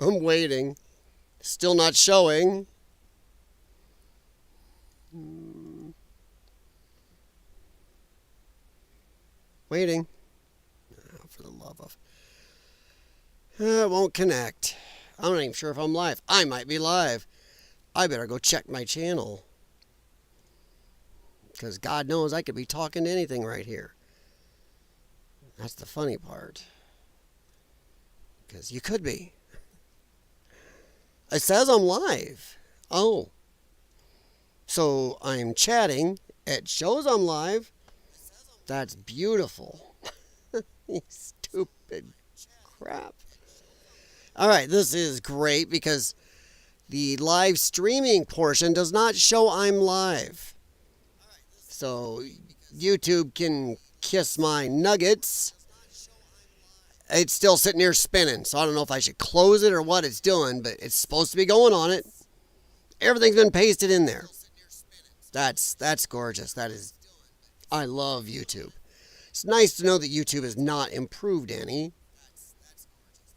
I'm waiting. Still not showing. Waiting. Oh, for the love of. It won't connect. I'm not even sure if I'm live. I might be live. I better go check my channel. Because God knows I could be talking to anything right here. That's the funny part. Because you could be. It says I'm live. Oh. So I'm chatting. It shows I'm live. That's beautiful. You stupid crap. Alright, this is great because the live streaming portion does not show I'm live. So YouTube can kiss my nuggets. It's still sitting here spinning, so I don't know if I should close it or what it's doing, but it's supposed to be going on it. Everything's been pasted in there. That's gorgeous. That is, I love YouTube. It's nice to know that YouTube has not improved any.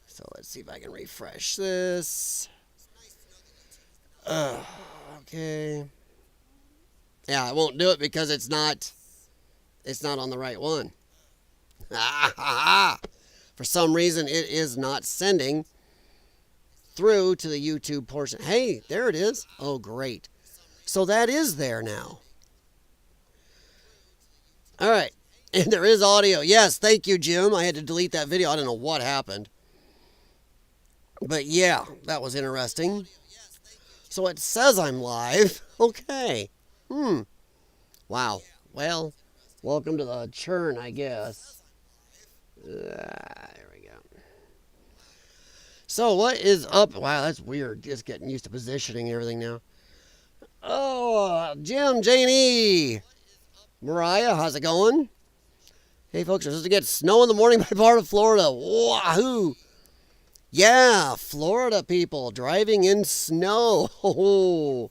So let's see if I can refresh this. Okay. Yeah, I won't do it because it's not on the right one. For some reason, it is not sending through to the YouTube portion. Hey, there it is. Oh, great. So that is there now. All right. And there is audio. Yes, thank you, Jim. I had to delete that video. I don't know what happened. But yeah, that was interesting. So it says I'm live. Okay. Wow. Well, welcome to the churn, I guess. There we go. So what is up? Wow, that's weird. Just getting used to positioning and everything now. Oh, Jim, Janie, Mariah, how's it going? Hey, folks, we're supposed to get snow in the morning by part of Florida. Wahoo! Yeah, Florida people driving in snow. Oh,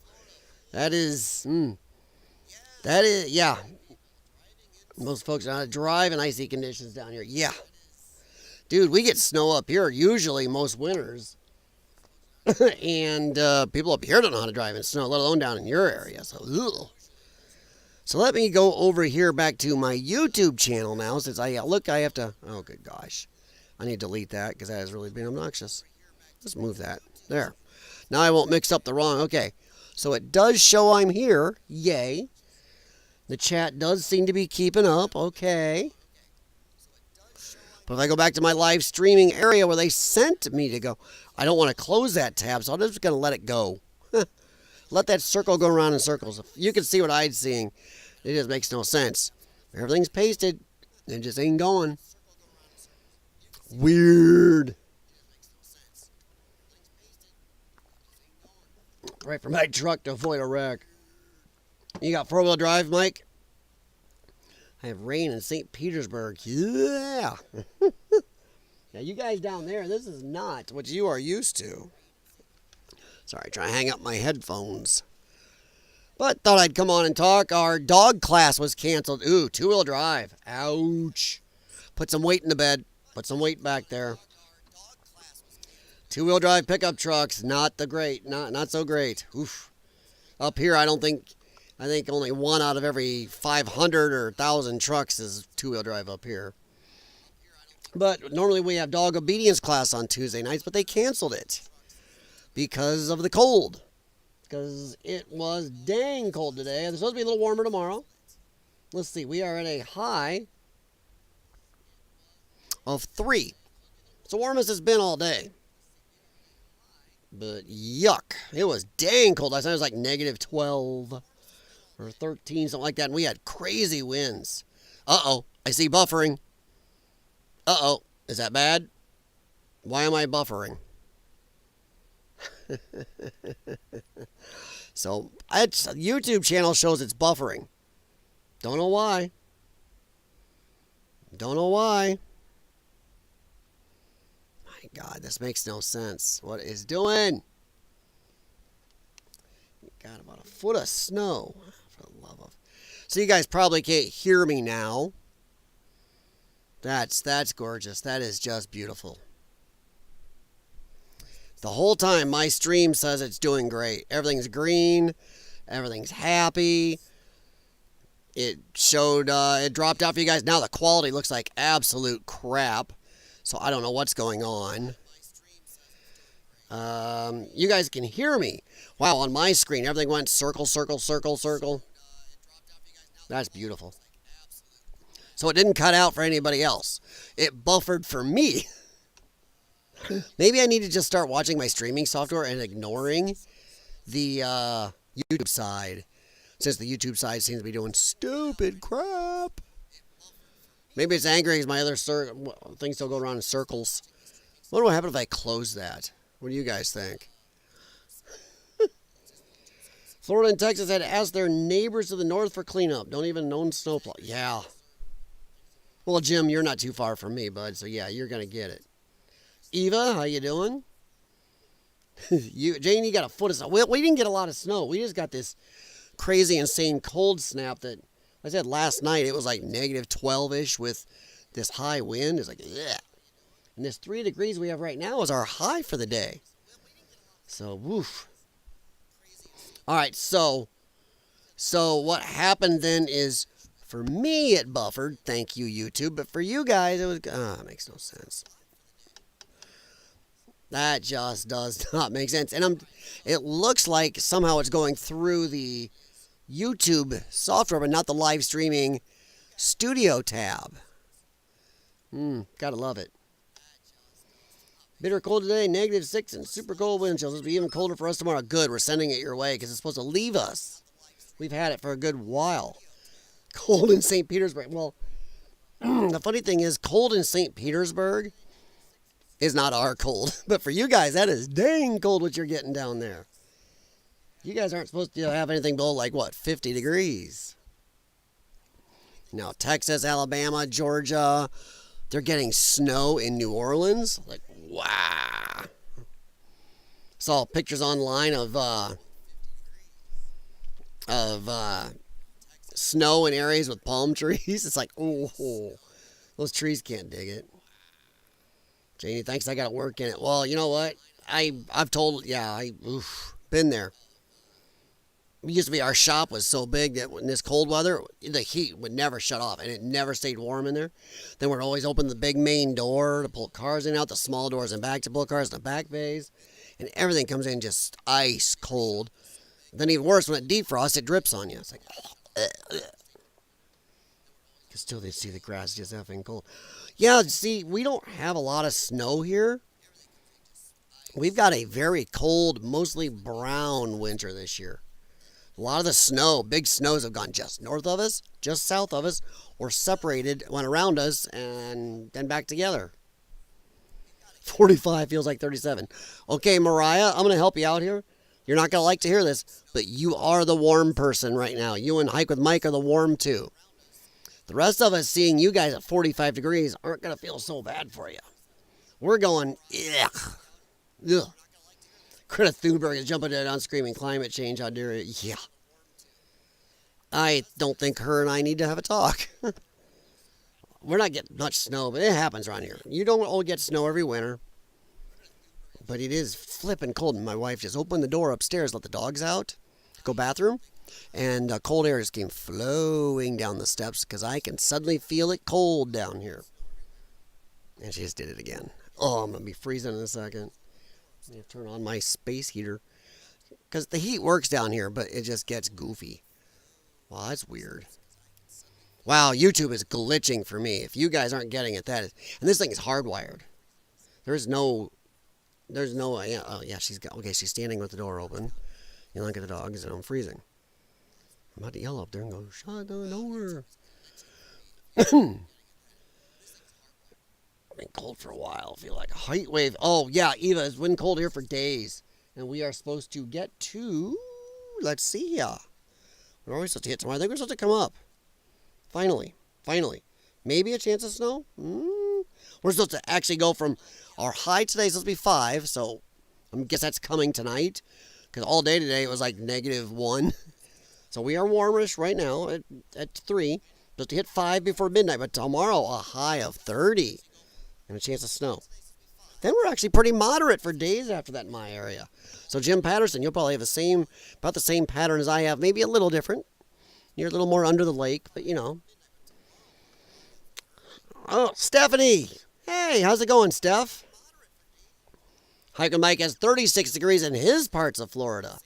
that is, yeah. Most folks know how to drive in icy conditions down here. Yeah. Dude, we get snow up here usually most winters. And people up here don't know how to drive in snow, let alone down in your area. So, ugh. So let me go over here back to my YouTube channel now. Since I have to, oh good gosh. I need to delete that because that has really been obnoxious. Let's move that. There. Now I won't mix up the wrong, okay. So it does show I'm here. Yay. The chat does seem to be keeping up. Okay. But if I go back to my live streaming area where they sent me to go, I don't want to close that tab, so I'm just going to let it go. Let that circle go around in circles. If you can see what I'm seeing, it just makes no sense. Everything's pasted. It just ain't going. Weird. Right for my truck to avoid a wreck. You got four-wheel drive, Mike? I have rain in St. Petersburg. Yeah. Now, you guys down there, this is not what you are used to. Sorry, trying to hang up my headphones. But thought I'd come on and talk. Our dog class was canceled. Ooh, two-wheel drive. Ouch. Put some weight in the bed. Put some weight back there. Two-wheel drive pickup trucks, not the great. Not so great. Oof. Up here, I think only one out of every 500 or 1,000 trucks is two-wheel drive up here. But normally we have dog obedience class on Tuesday nights, but they canceled it because of the cold. Because it was dang cold today. It's supposed to be a little warmer tomorrow. Let's see. We are at a high of 3. It's the warmest it's been all day. But yuck. It was dang cold. Last night it was like negative 12 or 13, something like that. And we had crazy winds. Uh-oh. I see buffering. Uh-oh. Is that bad? Why am I buffering? So, YouTube channel shows it's buffering. Don't know why. Don't know why. My God, this makes no sense. What is doing? You got about a foot of snow. For the love of. So you guys probably can't hear me now. That's gorgeous. That is just beautiful. The whole time my stream says it's doing great. Everything's green. Everything's happy. It showed, it dropped out for you guys. Now the quality looks like absolute crap. So I don't know what's going on. You guys can hear me. Wow, on my screen, everything went circle, circle, circle, circle. That's beautiful. So it didn't cut out for anybody else. It buffered for me. Maybe I need to just start watching my streaming software and ignoring the YouTube side, since the YouTube side seems to be doing stupid crap. Maybe it's angry because my other things still go around in circles. What would happen if I close that? What do you guys think? Florida and Texas had to ask their neighbors to the north for cleanup. Don't even own snowplow. Yeah. Well, Jim, you're not too far from me, bud. So yeah, you're gonna get it. Eva, how you doing? Jane, you got a foot of snow. We didn't get a lot of snow. We just got this crazy, insane cold snap that, I said last night, it was like negative 12-ish with this high wind. It's like, ugh. And this 3 degrees we have right now is our high for the day. So, woof. All right, so what happened then is, for me it buffered. Thank you, YouTube. But for you guys, it was, it makes no sense. That just does not make sense. And it looks like somehow it's going through the YouTube software, but not the live streaming studio tab. Gotta love it. Bitter cold today, -6 and super cold wind chills. It'll be even colder for us tomorrow. Good, we're sending it your way because it's supposed to leave us. We've had it for a good while. Cold in St. Petersburg. Well, the funny thing is, cold in St. Petersburg is not our cold. But for you guys, that is dang cold what you're getting down there. You guys aren't supposed to have anything below, like, what, 50 degrees? Now, Texas, Alabama, Georgia, they're getting snow in New Orleans. Like, wow. Saw pictures online of snow in areas with palm trees. It's like, oh, those trees can't dig it. Janie, thanks, I got to work in it. Well, you know what? I've told, yeah, been there. It used to be, our shop was so big that in this cold weather, the heat would never shut off, and it never stayed warm in there. Then we'd always open the big main door to pull cars in and out, the small doors and back to pull cars in the back bays, and everything comes in just ice cold. Then even worse, when it defrosts, it drips on you. It's like, you can still see the grass just effing cold. Yeah, see, we don't have a lot of snow here. We've got a very cold, mostly brown winter this year. A lot of the snow, big snows have gone just north of us, just south of us, or separated, went around us, and then back together. 45 feels like 37. Okay, Mariah, I'm going to help you out here. You're not going to like to hear this, but you are the warm person right now. You and Hike with Mike are the warm too. The rest of us seeing you guys at 45 degrees aren't going to feel so bad for you. We're going, ugh. Greta Thunberg is jumping dead on screaming climate change. How dare you? Yeah. I don't think her and I need to have a talk. We're not getting much snow, but it happens around here. You don't all get snow every winter. But it is flipping cold. And my wife just opened the door upstairs, let the dogs out, go bathroom. And cold air just came flowing down the steps because I can suddenly feel it cold down here. And she just did it again. Oh, I'm going to be freezing in a second. I have to turn on my space heater because the heat works down here, but it just gets goofy. Wow, that's weird. Wow, YouTube is glitching for me. If you guys aren't getting it, that is, and this thing is hardwired. There's no, yeah, oh yeah, she's standing with the door open. You look at the dogs, and I'm freezing. I'm about to yell up there and go, shut the door. Been cold for a while. I feel like a height wave. Oh, yeah, Eva, it's been cold here for days. And we are supposed to get to, let's see ya. We're always supposed to hit tomorrow. I think we're supposed to come up. Finally. Maybe a chance of snow? We're supposed to actually go from, our high today is supposed to be 5, so I guess that's coming tonight. Because all day today it was like -1. So we are warmish right now at 3. Supposed to hit 5 before midnight, but tomorrow a high of 30. And a chance of snow. Then we're actually pretty moderate for days after that in my area. So Jim Patterson, you'll probably have about the same pattern as I have, maybe a little different. You're a little more under the lake, but you know. Oh, Stephanie. Hey, how's it going, Steph? Hiking Mike has 36 degrees in his parts of Florida.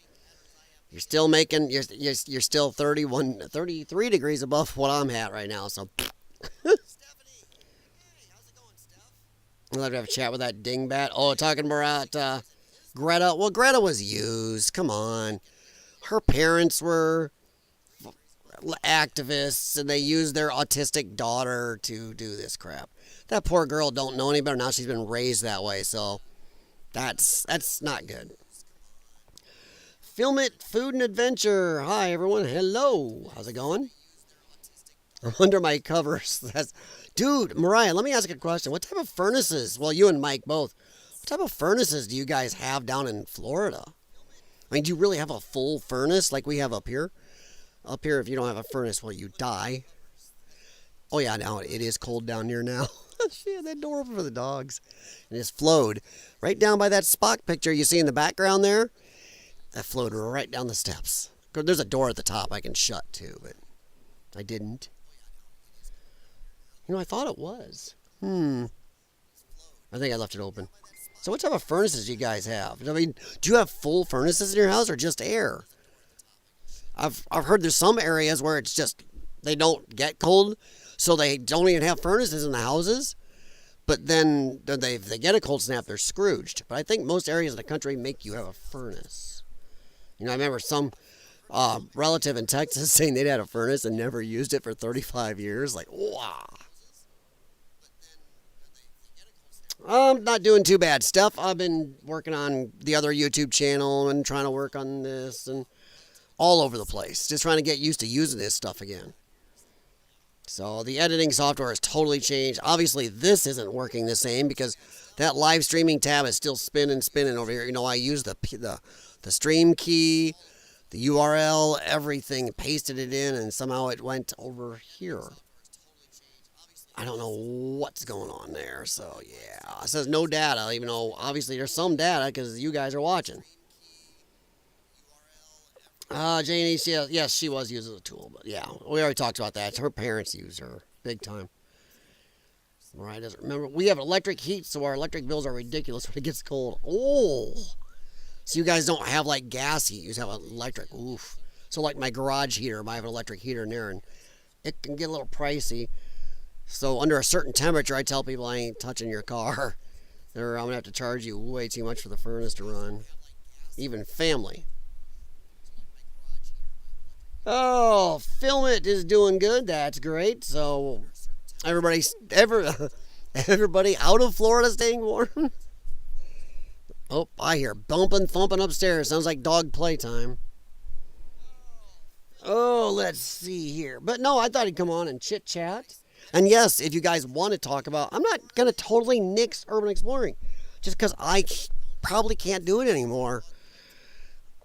You're still making, you're still 33 degrees above what I'm at right now, so. We'll have to have a chat with that dingbat. Oh, talking about Greta. Well, Greta was used. Come on. Her parents were activists, and they used their autistic daughter to do this crap. That poor girl don't know any better. Now she's been raised that way, so that's not good. Film It Food and Adventure. Hi, everyone. Hello. How's it going? I'm under my covers. Dude, Mariah, let me ask you a question. What type of furnaces? Well, you and Mike both. What type of furnaces do you guys have down in Florida? I mean, do you really have a full furnace like we have up here? Up here, if you don't have a furnace, well, you die. Oh, yeah, now it is cold down here now. She had that door open for the dogs. And it's flowed right down by that Spock picture you see in the background there. That flowed right down the steps. There's a door at the top I can shut, too, but I didn't. You know, I thought it was. I think I left it open. So what type of furnaces do you guys have? I mean, do you have full furnaces in your house or just air? I've heard there's some areas where it's just, they don't get cold, so they don't even have furnaces in the houses. But then if they get a cold snap, they're Scrooged. But I think most areas of the country make you have a furnace. You know, I remember some relative in Texas saying they'd had a furnace and never used it for 35 years. Like, wow. I'm not doing too bad, Steph. I've been working on the other YouTube channel and trying to work on this and all over the place. Just trying to get used to using this stuff again. So the editing software has totally changed. Obviously, this isn't working the same because that live streaming tab is still spinning over here. You know, I use the stream key, the URL, everything, pasted it in, and somehow it went over here. I don't know what's going on there. So, yeah. It says no data, even though obviously there's some data because you guys are watching. Janie, yes, she was used as a tool. But, yeah, we already talked about that. Her parents use her big time. Right, doesn't remember. We have electric heat, so our electric bills are ridiculous when it gets cold. Oh. So you guys don't have, like, gas heat. You just have electric. Oof. So, like my garage heater, I have an electric heater in there, and it can get a little pricey. So under a certain temperature, I tell people I ain't touching your car. I'm going to have to charge you way too much for the furnace to run. Even family. Oh, Film It is doing good. That's great. So everybody out of Florida staying warm. Oh, I hear bumping, thumping upstairs. Sounds like dog playtime. Oh, let's see here. But no, I thought he'd come on and chit-chat. And yes, if you guys want to talk about, I'm not going to totally nix urban exploring just because I probably can't do it anymore.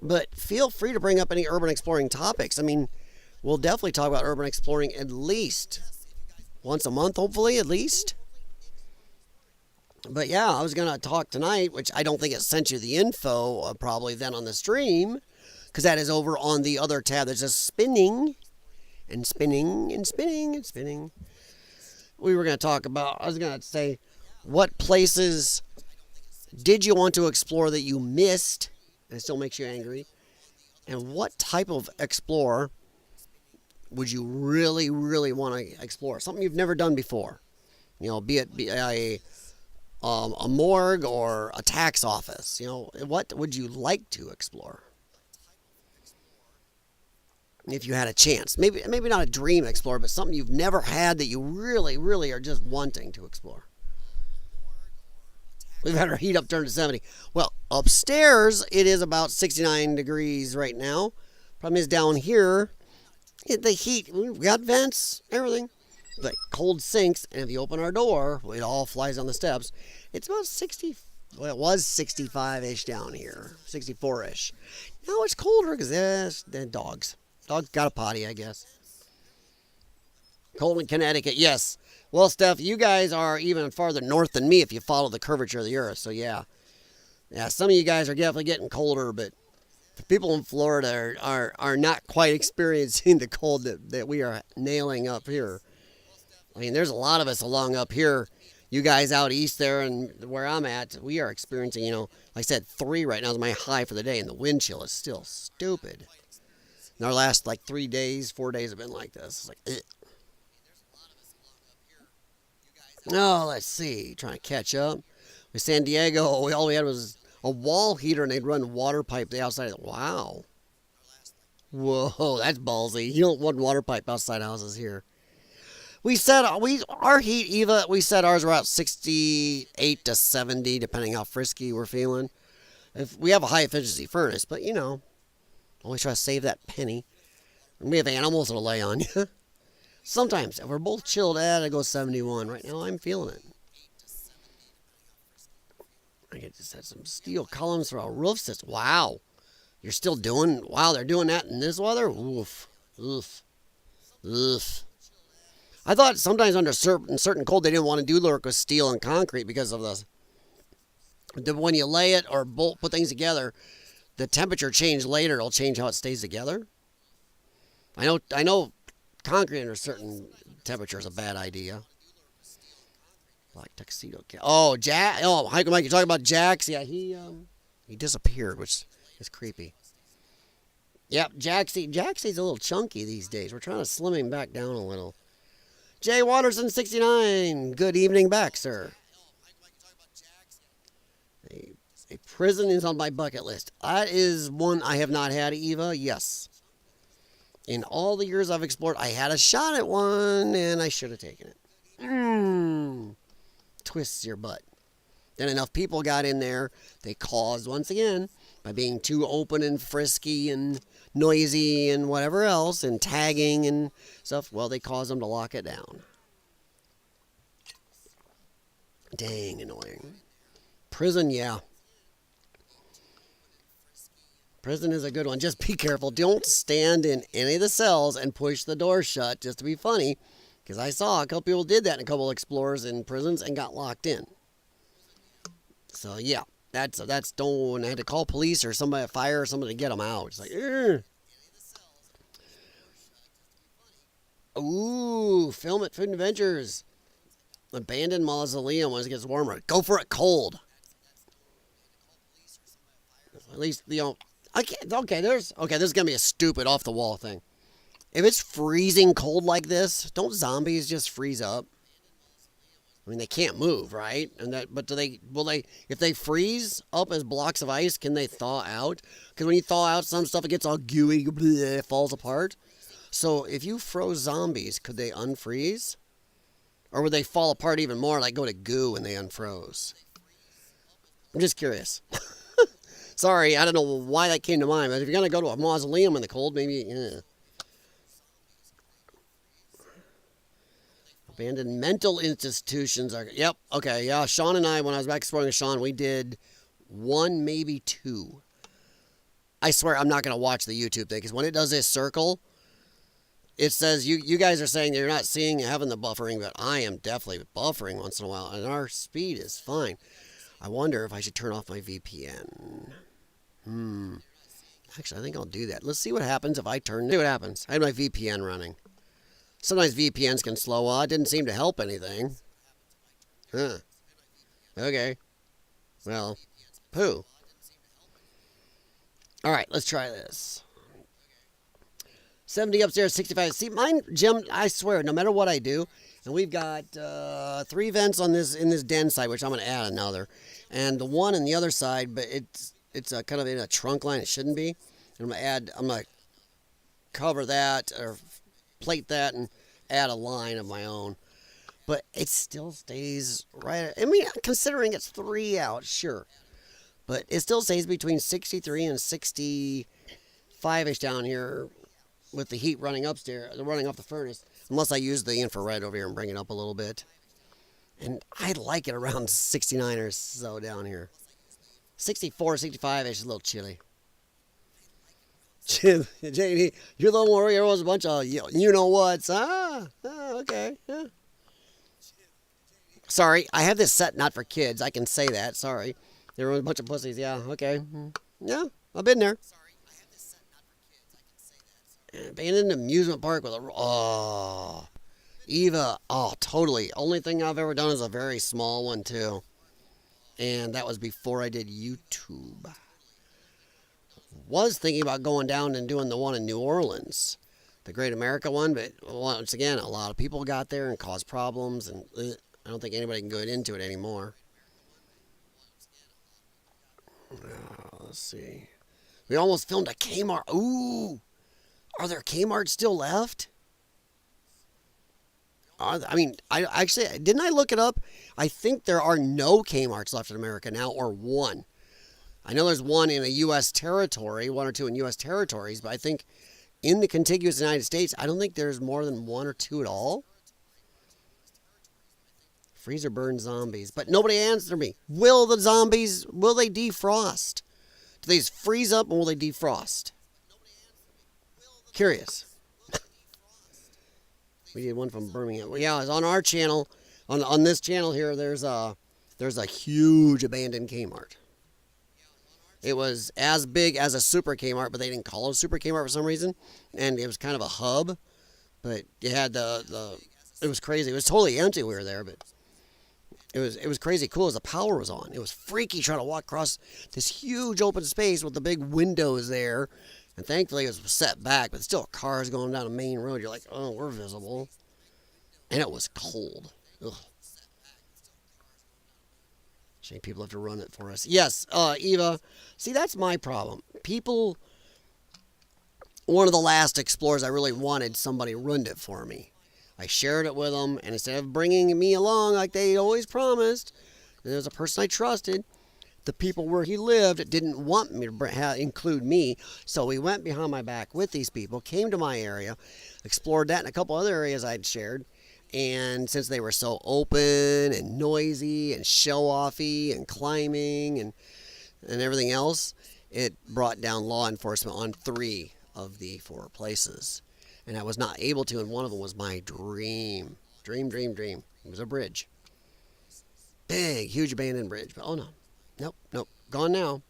But feel free to bring up any urban exploring topics. I mean, we'll definitely talk about urban exploring at least once a month, hopefully, at least. But yeah, I was going to talk tonight, which I don't think it sent you the info probably then on the stream, because that is over on the other tab that's just spinning and spinning and spinning and spinning. We were going to talk about, I was going to say, what places did you want to explore that you missed, and it still makes you angry, and what type of explorer would you really, really want to explore? Something you've never done before. You know, be it a morgue or a tax office. You know, what would you like to explore? If you had a chance. Maybe not a dream explorer, but something you've never had that you really, really are just wanting to explore. We've had our heat up turned to 70. Well, upstairs, it is about 69 degrees right now. Problem is down here, the heat, we've got vents, everything. Like cold sinks, and if you open our door, it all flies on the steps. It's about 60, well, it was 65-ish down here, 64-ish. Now it's colder because there's dogs. Dog's got a potty, I guess. Cold in Connecticut, yes. Well, Steph, you guys are even farther north than me if you follow the curvature of the Earth. So yeah, some of you guys are definitely getting colder, but the people in Florida are not quite experiencing the cold that we are nailing up here. I mean, there's a lot of us along up here. You guys out east there and where I'm at, we are experiencing, like I said, 3 right now is my high for the day, and the wind chill is still stupid. And our last like 3 days, 4 days have been like this. It's like, ugh. Oh, let's see. Trying to catch up. With San Diego, all we had was a wall heater, and they'd run water pipe the outside. Wow. Whoa, that's ballsy. You don't want water pipe outside houses here. We said our heat, Eva, we said ours were about 68 to 70, depending how frisky we're feeling. If we have a high efficiency furnace, but always try to save that penny. And we have animals that'll lay on you. Sometimes, if we're both chilled at, I go 71. Right now, I'm feeling it. I just had some steel columns for our roof system. Wow. You're still doing, wow, they're doing that in this weather? Oof. Oof. Oof. I thought sometimes under certain cold they didn't want to do work with steel and concrete because of when you lay it or put things together, the temperature change later. It'll change how it stays together. I know concrete under certain temperature is a bad idea. Black tuxedo cat. Oh, Jack. Oh, Mike, you're talking about Jax. Yeah, he disappeared, which is creepy. Yep, Jaxie's a little chunky these days. We're trying to slim him back down a little. Jay Watterson, 69. Good evening back, sir. A prison is on my bucket list. That is one I have not had, Eva. Yes. In all the years I've explored, I had a shot at one, and I should have taken it. Twists your butt. Then enough people got in there. They caused, once again, by being too open and frisky and noisy and whatever else, and tagging and stuff, well, they caused them to lock it down. Dang annoying. Prison, yeah. Prison is a good one. Just be careful. Don't stand in any of the cells and push the door shut just to be funny, because I saw a couple people did that in a couple of explorers in prisons and got locked in. So, yeah. That's don't. I had to call police or somebody, fire or somebody to get them out. It's like, ugh. Ooh, film at Food Adventures. Abandoned mausoleum when it gets warmer. Go for it cold. At least, I can't. Okay, this is gonna be a stupid off the wall thing. If it's freezing cold like this, don't zombies just freeze up? I mean, they can't move, right? But if they freeze up as blocks of ice, can they thaw out? Because when you thaw out some stuff, it gets all gooey, it falls apart. So if you froze zombies, could they unfreeze? Or would they fall apart even more, like go to goo when they unfroze? I'm just curious. Sorry, I don't know why that came to mind, but if you're going to go to a mausoleum in the cold, maybe, yeah. Abandoned mental institutions are, yep, okay, yeah, Sean and I, when I was back exploring with Sean, we did 1, maybe 2. I swear I'm not going to watch the YouTube thing, because when it does this circle, it says, you guys are saying that you're not having the buffering, but I am definitely buffering once in a while, and our speed is fine. I wonder if I should turn off my VPN. Actually, I think I'll do that. Let's see what happens if I see what happens. I had my VPN running. Sometimes VPNs can slow. Well, it didn't seem to help anything. Huh. Okay. Well, poo. All right, let's try this. 70 upstairs, 65. See, mine, Jim, I swear, no matter what I do, and we've got 3 vents in this den side, which I'm going to add another, and the one on the other side, but it's kind of in a trunk line. It shouldn't be. And I'm going to cover that or plate that and add a line of my own. But it still stays right. I mean, considering it's 3 out, sure. But it still stays between 63 and 65-ish down here with the heat running upstairs, running off the furnace. Unless I use the infrared over here and bring it up a little bit. And I like it around 69 or so down here. 64, 65-ish is a little chilly. JD, you're the one where everyone's a bunch of you-know-whats. Okay. Yeah. Sorry, I have this set not for kids. I can say that. Sorry. There were a bunch of pussies. Yeah, okay. Yeah, I've been there. Abandoned amusement park with a. Oh. Eva. Oh, totally. Only thing I've ever done is a very small one, too. And that was before I did YouTube. Was thinking about going down and doing the one in New Orleans, the Great America one, but once again, a lot of people got there and caused problems, and I don't think anybody can go into it anymore. Let's see. We almost filmed a Kmart. Ooh, are there Kmarts still left? I mean, I actually didn't I look it up? I think there are no Kmarts left in America now, or one. I know there's one in a U.S. territory, one or two in U.S. territories, but I think in the contiguous United States, I don't think there's more than one or two at all. Freezer burn zombies. But nobody answered me. Will the zombies, will they defrost? Do they just freeze up and will they defrost? Curious. We did one from Birmingham. Well, yeah, it's on our channel. On this channel here, there's a huge abandoned Kmart. It was as big as a Super Kmart, but they didn't call it a Super Kmart for some reason. And it was kind of a hub. But you had it was crazy. It was totally empty when we were there, but it was crazy cool as the power was on. It was freaky trying to walk across this huge open space with the big windows there. And thankfully it was set back, but still cars going down a main road. You're like, oh, we're visible. And it was cold. Ugh. Shame people have to run it for us. Yes, Eva. See, that's my problem. People, one of the last explorers I really wanted, somebody ruined it for me. I shared it with them, and instead of bringing me along like they always promised, there was a person I trusted. The people where he lived didn't want me to include me, so we went behind my back with these people, came to my area, explored that and a couple other areas I'd shared. And since they were so open and noisy and show-offy and climbing and everything else, it brought down law enforcement on 3 of the 4 places. And I was not able to, and one of them was my dream. Dream. It was a bridge. Big, huge abandoned bridge. But oh no. Nope. Gone now.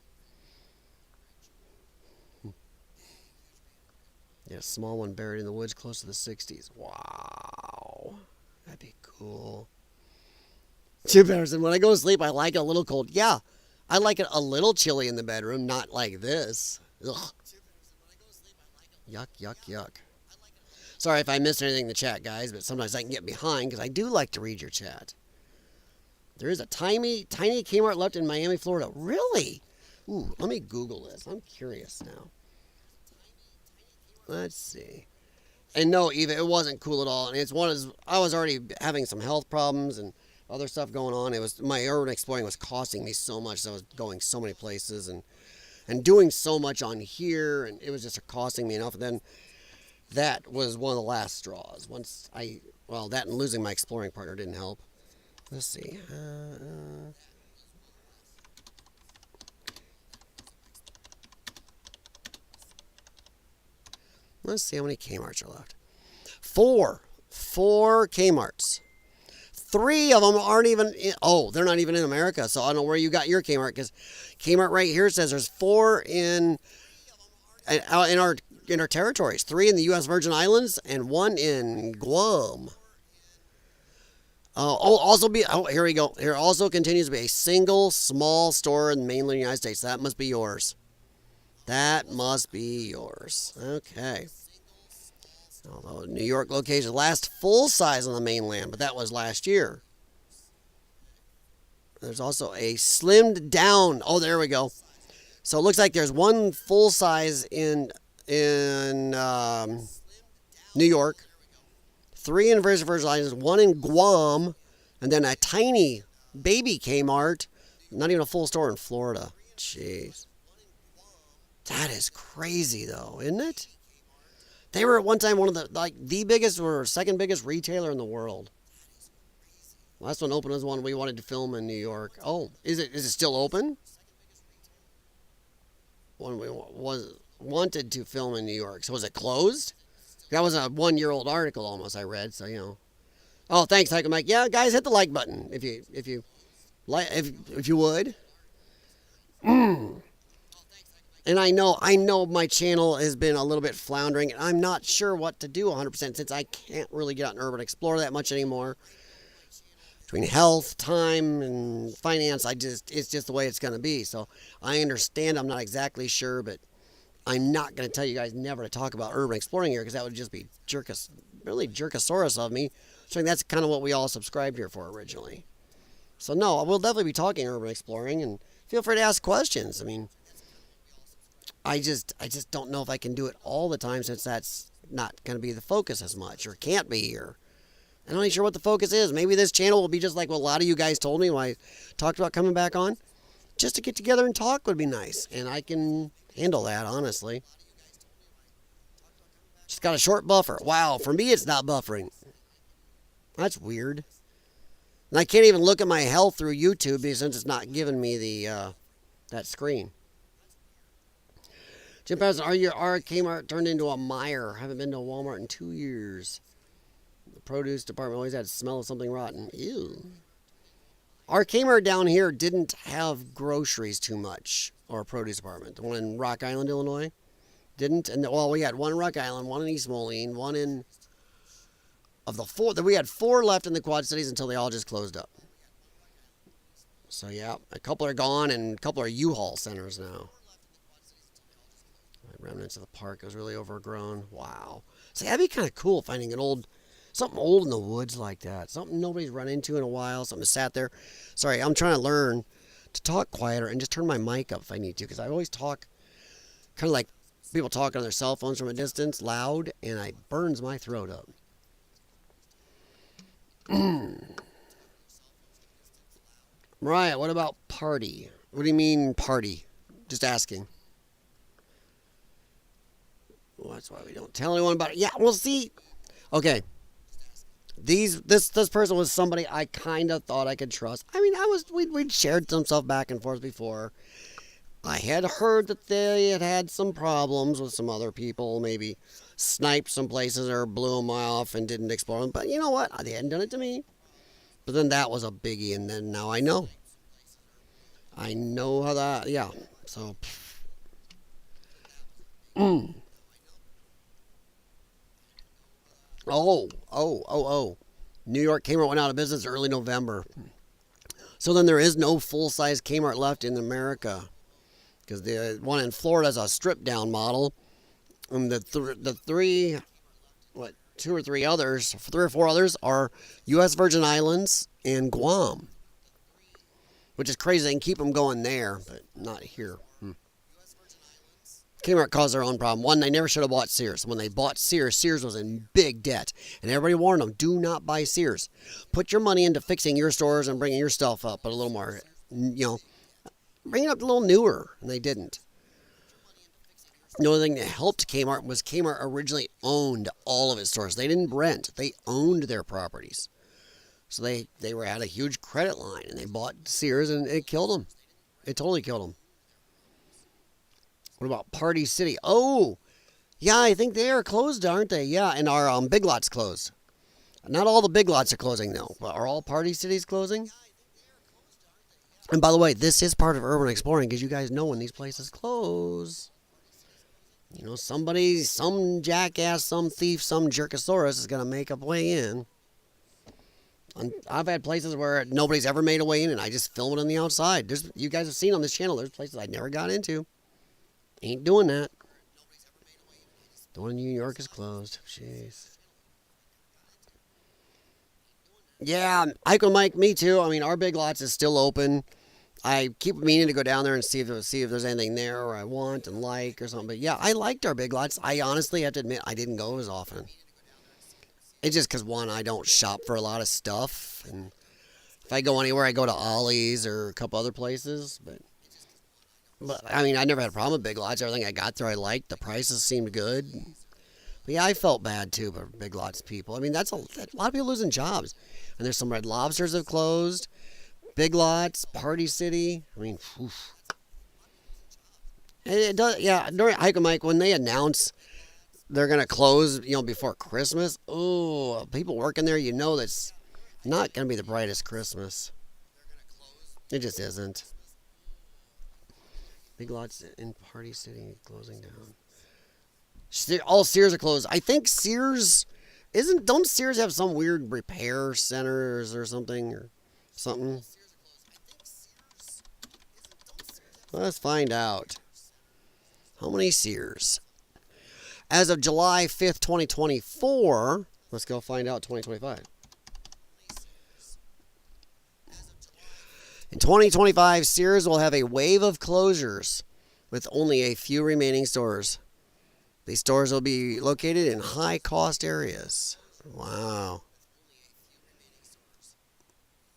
Yeah, small one buried in the woods close to the 60s. Wow. That'd be cool. Jim Patterson, when I go to sleep, I like it a little cold. Yeah, I like it a little chilly in the bedroom, not like this. Ugh. Yuck. Sorry if I missed anything in the chat, guys, but sometimes I can get behind because I do like to read your chat. There is a tiny Kmart left in Miami, Florida. Really? Ooh, let me Google this. I'm curious now. Let's see. And no, Eva, it wasn't cool at all. And it's I was already having some health problems and other stuff going on. It was my urban exploring was costing me so much. So I was going so many places and doing so much on here, and it was just costing me enough. And then that was one of the last straws. That and losing my exploring partner didn't help. Let's see. Let's see how many Kmarts are left. 4 Kmarts. 3 of them aren't even they're not even in America, so I don't know where you got your Kmart, because Kmart right here says there's 4 in our territories. 3 in the U.S. Virgin Islands and 1 in Guam. Here we go. Here also continues to be a single small store in the mainland United States. That must be yours. Okay. Although New York location, last full size on the mainland, but that was last year. There's also a slimmed down. Oh, there we go. So it looks like there's 1 full size in New York, 3 in Virgin Islands, 1 in Guam, and then a tiny baby Kmart. Not even a full store in Florida. Jeez. That is crazy, though, isn't it? They were at one time one of the biggest or second biggest retailer in the world. Last one open was one we wanted to film in New York. Oh, is it still open? One we wanted to film in New York. So was it closed? That was a 1-year-old article almost I read, so Oh, thanks, Hiker Mike. Yeah, guys, hit the like button if you like if you would. And I know my channel has been a little bit floundering, and I'm not sure what to do 100% since I can't really get out and urban explore that much anymore. Between health, time, and finance, it's just the way it's going to be. So I understand. I'm not exactly sure, but I'm not going to tell you guys never to talk about urban exploring here because that would just be really jerkosaurus of me. So that's kind of what we all subscribed here for originally. So no, we'll definitely be talking urban exploring, and feel free to ask questions. I mean, I just don't know if I can do it all the time since that's not going to be the focus as much, or can't be, or I'm not really sure what the focus is. Maybe this channel will be just like what a lot of you guys told me when I talked about coming back on. Just to get together and talk would be nice, and I can handle that, honestly. Just got a short buffer. Wow, for me it's not buffering. That's weird. And I can't even look at my health through YouTube because since it's not giving me the that screen. Jim Patterson, our Kmart turned into a mire. Haven't been to a Walmart in 2 years. The produce department always had a smell of something rotten. Ew. Our Kmart down here didn't have groceries too much, or a produce department. The one in Rock Island, Illinois, didn't. And well, we had one in Rock Island, one in East Moline, one in of the four. We had four left in the Quad Cities until they all just closed up. So yeah, a couple are gone, and a couple are U-Haul centers now. Remnants of the park. It was really overgrown. Wow. See, that'd be kind of cool finding something old in the woods like that. Something nobody's run into in a while. Something sat there. Sorry, I'm trying to learn to talk quieter and just turn my mic up if I need to, because I always talk kind of like people talking on their cell phones from a distance, loud, and it burns my throat up. Mariah, what about party? What do you mean party? Just asking. Well, that's why we don't tell anyone about it. Yeah, we'll see. Okay. This person was somebody I kind of thought I could trust. I mean, we'd shared some stuff back and forth before. I had heard that they had some problems with some other people, maybe sniped some places or blew them off and didn't explore them. But you know what? They hadn't done it to me. But then that was a biggie, and then now I know. I know how that, yeah. So, Oh. New York Kmart went out of business early November. So then there is no full-size Kmart left in America. Because the one in Florida is a stripped-down model. And the three, two or three others, 3 or 4 others are U.S. Virgin Islands and Guam. Which is crazy. They can keep them going there, but not here. Kmart caused their own problem. One, they never should have bought Sears. When they bought Sears, Sears was in big debt. And everybody warned them, do not buy Sears. Put your money into fixing your stores and bringing your stuff up a little more, bring it up a little newer. And they didn't. The only thing that helped Kmart was Kmart originally owned all of its stores. They didn't rent. They owned their properties. So they had a huge credit line. And they bought Sears and it killed them. It totally killed them. What about Party City? Oh, yeah, I think they are closed, aren't they? Yeah, and our Big Lots closed. Not all the Big Lots are closing, though. But are all Party Cities closing? And by the way, this is part of urban exploring because you guys know when these places close. You know, somebody, some jackass, some thief, some jerkosaurus is going to make a way in. And I've had places where nobody's ever made a way in, and I just film it on the outside. You guys have seen on this channel, there's places I never got into. Ain't doing that. The one in New York is closed. Jeez. Yeah, Ike and Mike, me too. I mean, our Big Lots is still open. I keep meaning to go down there and see if there's anything there or I want and like or something. But yeah, I liked our Big Lots. I honestly have to admit I didn't go as often. It's just because, one, I don't shop for a lot of stuff. And if I go anywhere, I go to Ollie's or a couple other places. But I mean, I never had a problem with Big Lots. Everything I got there I liked. The prices seemed good. But yeah, I felt bad too for Big Lots people. I memean, that's a lot of people losing jobs. And there's some Red Lobsters have closed. Big Lots, Party City. I mean, oof. It does, yeah, during Hike and Mike, when they announce they're going to close, before Christmas, oh, people working there, that's Not going to be the brightest Christmas. It just isn't. Big Lots in Party City closing down. All Sears are closed. I think Sears don't Sears have some weird repair centers or something Let's find out. How many Sears? As of July 5th, 2024, let's go find out 2025. In 2025, Sears will have a wave of closures with only a few remaining stores. These stores will be located in high-cost areas. Wow.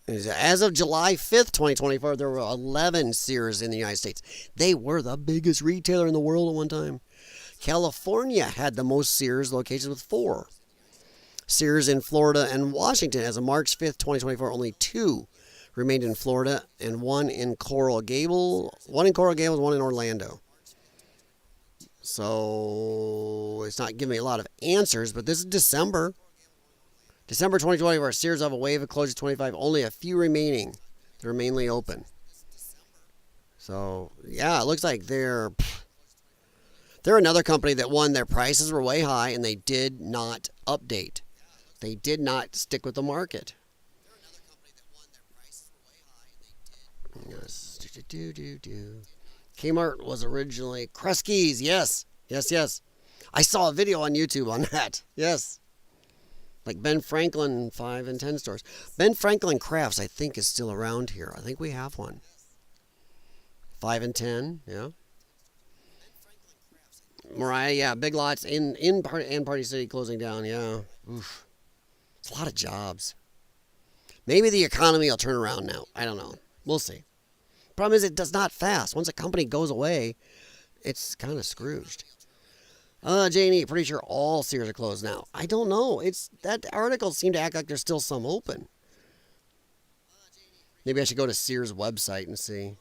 As of July 5th, 2024, there were 11 Sears in the United States. They were the biggest retailer in the world at one time. California had the most Sears locations with 4. Sears in Florida and Washington. As of March 5th, 2024, only 2 remained in Florida and 1 in Coral Gables. 1 in Coral Gables, 1 in Orlando. So it's not giving me a lot of answers, but this is December. December 2024, Sears have a wave of closures 25, only a few remaining. They're mainly open. So, yeah, it looks like they're another company that their prices were way high and they did not update. They did not stick with the market. Kmart was originally Kresge's. Yes. I saw a video on YouTube on that. Yes. Like Ben Franklin 5 and 10 stores. Ben Franklin Crafts, I think, is still around here. I think we have one. 5 and 10, yeah. Mariah, yeah. Big Lots in Party City closing down, yeah. Oof. It's a lot of jobs. Maybe the economy will turn around now. I don't know. We'll see. Problem is, it does not fast. Once a company goes away, it's kind of Scrooged. J&E, pretty sure all Sears are closed now. I don't know. That article seemed to act like there's still some open. Maybe I should go to Sears' website and see.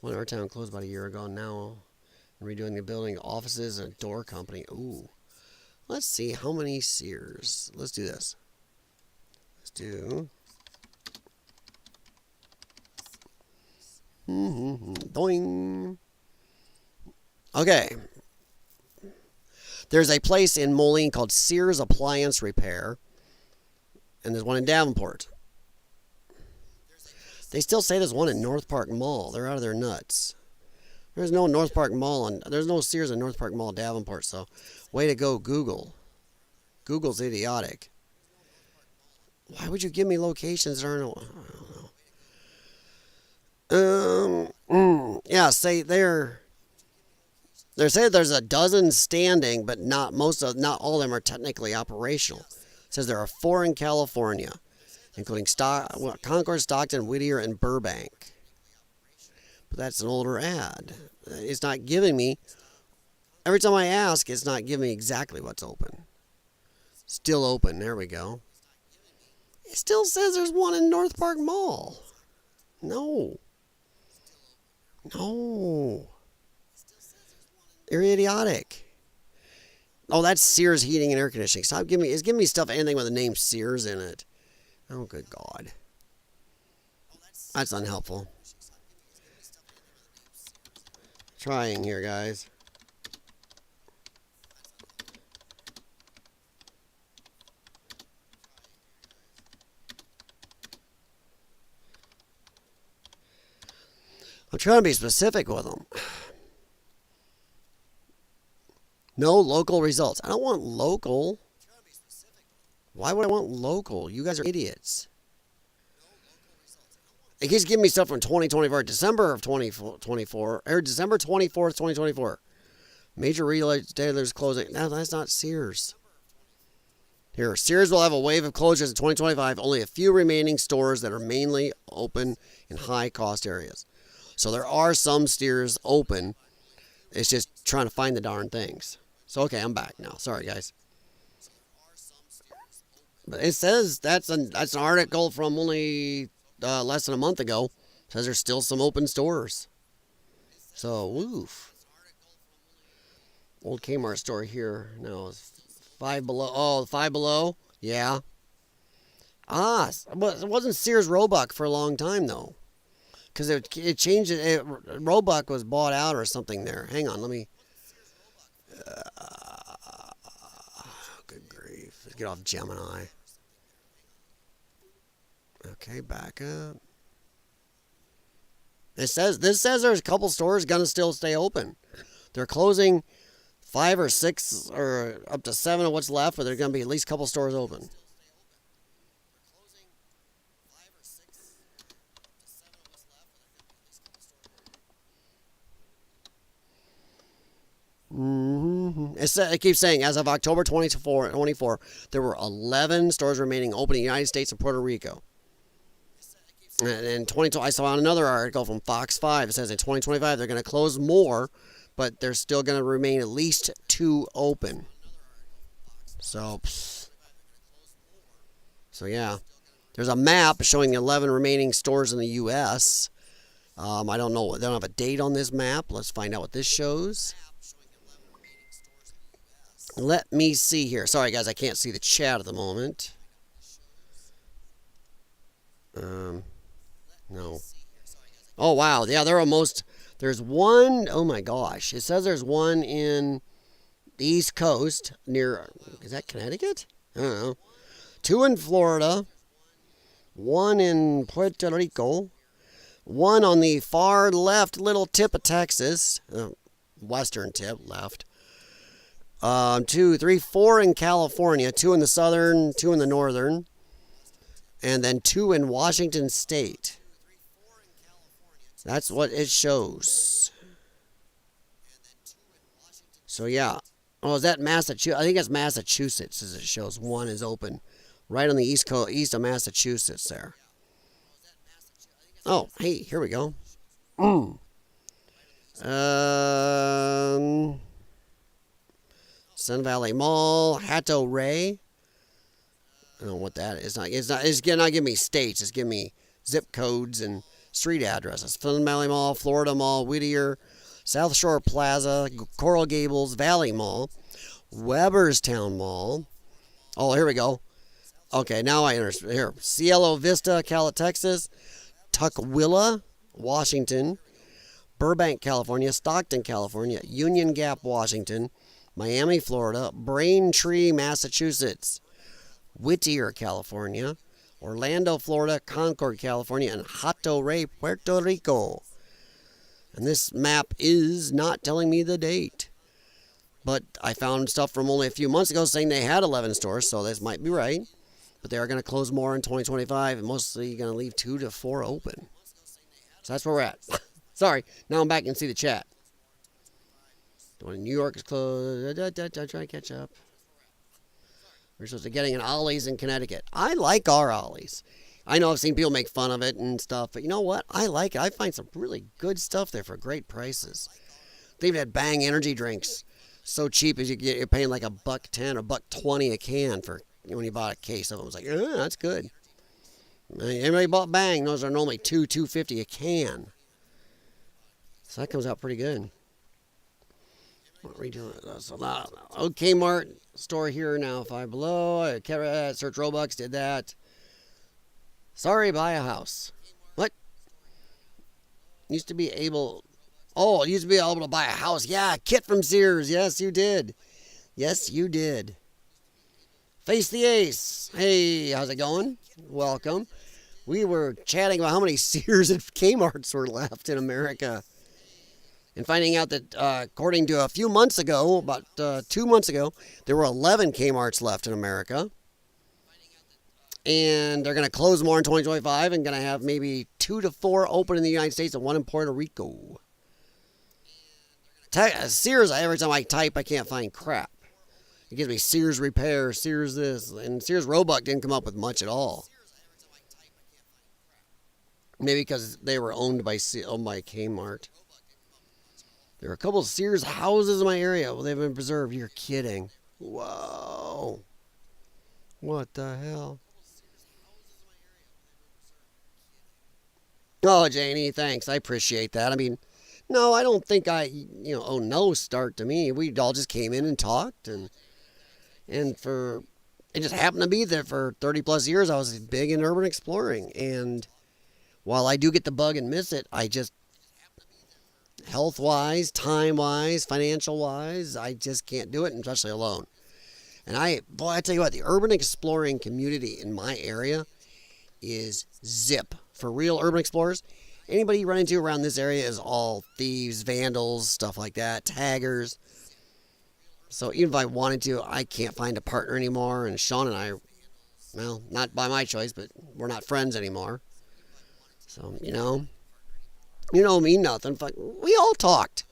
One in our town closed about a year ago now. Redoing the building, offices, and a door company. Ooh. Let's see how many Sears. Let's do this. Let's do... Doing. Okay. There's a place in Moline called Sears Appliance Repair. And there's one in Davenport. They still say there's one in North Park Mall. They're out of their nuts. There's no North Park Mall. There's no Sears in North Park Mall, Davenport. So, way to go, Google. Google's idiotic. Why would you give me locations that aren't... I don't know. Yeah, say they're saying there's a dozen standing, but not all of them are technically operational. It says there are 4 in California, including Concord, Stockton, Whittier, and Burbank. But that's an older ad. It's not giving me. Every time I ask, it's not giving me exactly what's open. Still open. There we go. It still says there's one in North Park Mall. No. You're idiotic. Oh, that's Sears Heating and Air Conditioning. Stop giving me. It's giving me stuff, anything with the name Sears in it. Oh, good God. That's unhelpful. Trying here, guys. I'm trying to be specific with them. No local results. I don't want local. Why would I want local? You guys are idiots. It keeps giving me stuff from 2024, December of 2024, or December 24th, 2024. Major retailers closing. No, that's not Sears. Here, Sears will have a wave of closures in 2025. Only a few remaining stores that are mainly open in high-cost areas. So there are some Sears open. It's just trying to find the darn things. So, okay, I'm back now. Sorry, guys. But it says that's an article from only less than a month ago. It says there's still some open stores. So, woof. Old Kmart store here. No, it's Five Below. Oh, Five Below? Yeah. Ah, it wasn't Sears Roebuck for a long time though, because it changed it. Roebuck was bought out or something there. Hang on, let me. Good grief! Let's get off Gemini. Okay, back up. This says there's a couple stores gonna still stay open. They're closing 5 or 6 or up to 7 of what's left, but there's gonna be at least a couple stores open. It keeps saying, as of October 24, there were 11 stores remaining open in the United States and Puerto Rico. And in 2020, I saw another article from Fox 5. It says in 2025 they're going to close more, but there's still going to remain at least 2 open. So yeah, there's a map showing the 11 remaining stores in the U.S. I don't know. They don't have a date on this map. Let's find out what this shows. Let me see here. Sorry, guys, I can't see the chat at the moment. No. Oh, wow. Yeah, they're almost... There's one... Oh, my gosh. It says there's one in the East Coast near... Is that Connecticut? I don't know. 2 in Florida. 1 in Puerto Rico. 1 on the far left little tip of Texas. Western tip, left. 2, 3, 4 in California. 2 in the southern, 2 in the northern. And then 2 in Washington State. That's what it shows. So yeah. Oh, is that Massachusetts? I think it's Massachusetts as it shows. 1 is open. Right on the east coast, east of Massachusetts there. Oh, hey, here we go. Sun Valley Mall, Hato Ray. I don't know what that is. It's not giving me states. It's giving me zip codes and street addresses. Sun Valley Mall, Florida Mall, Whittier, South Shore Plaza, Coral Gables, Valley Mall, Weberstown Mall. Oh, here we go. Okay, now I understand. Here, Cielo Vista, Texas, Tukwila, Washington, Burbank, California, Stockton, California, Union Gap, Washington, Miami, Florida, Braintree, Massachusetts, Whittier, California, Orlando, Florida, Concord, California, and Hato Rey, Puerto Rico. And this map is not telling me the date. But I found stuff from only a few months ago saying they had 11 stores, so this might be right. But they are going to close more in 2025 and mostly going to leave 2 to 4 open. So that's where we're at. Sorry, now I'm back and see the chat. The one in New York is closed. Try to catch up. We're supposed to be getting an Ollie's in Connecticut. I like our Ollie's. I know I've seen people make fun of it and stuff, but you know what? I like it. I find some really good stuff there for great prices. They even had Bang energy drinks. So cheap as you're paying like $1.10 or $1.20 a can for when you bought a case of them. It was like, that's good. Anybody bought Bang knows they're normally $2.50 a can. So that comes out pretty good. What are we doing? Okay, Kmart store here now. 5 below. I search Robux. Did that. Sorry, buy a house. What? Used to be able. Oh, used to be able to buy a house. Yeah, Kit from Sears. Yes, you did. Yes, you did. Face the Ace. Hey, how's it going? Welcome. We were chatting about how many Sears and Kmarts were left in America. And finding out that according to a few months ago, about 2 months ago, there were 11 Kmarts left in America. And they're going to close more in 2025 and going to have maybe 2 to 4 open in the United States and 1 in Puerto Rico. Sears, every time I type, I can't find crap. It gives me Sears Repair, Sears this, and Sears Roebuck didn't come up with much at all. Maybe because they were owned by Kmart. There are a couple of Sears houses in my area. Well, they've been preserved. You're kidding. Whoa. What the hell? Oh, Janie, thanks. I appreciate that. I mean, no, I don't think no start to me. We all just came in and talked. And for it just happened to be that for 30 plus years I was big in urban exploring. And while I do get the bug and miss it, I just, health wise, time wise, financial wise, I just can't do it, especially alone. And I tell you what, the urban exploring community in my area is zip. For real urban explorers, anybody you run into around this area is all thieves, vandals, stuff like that, taggers. So even if I wanted to, I can't find a partner anymore. And Sean and I, well, not by my choice, but we're not friends anymore. So, you don't mean nothing. We all talked.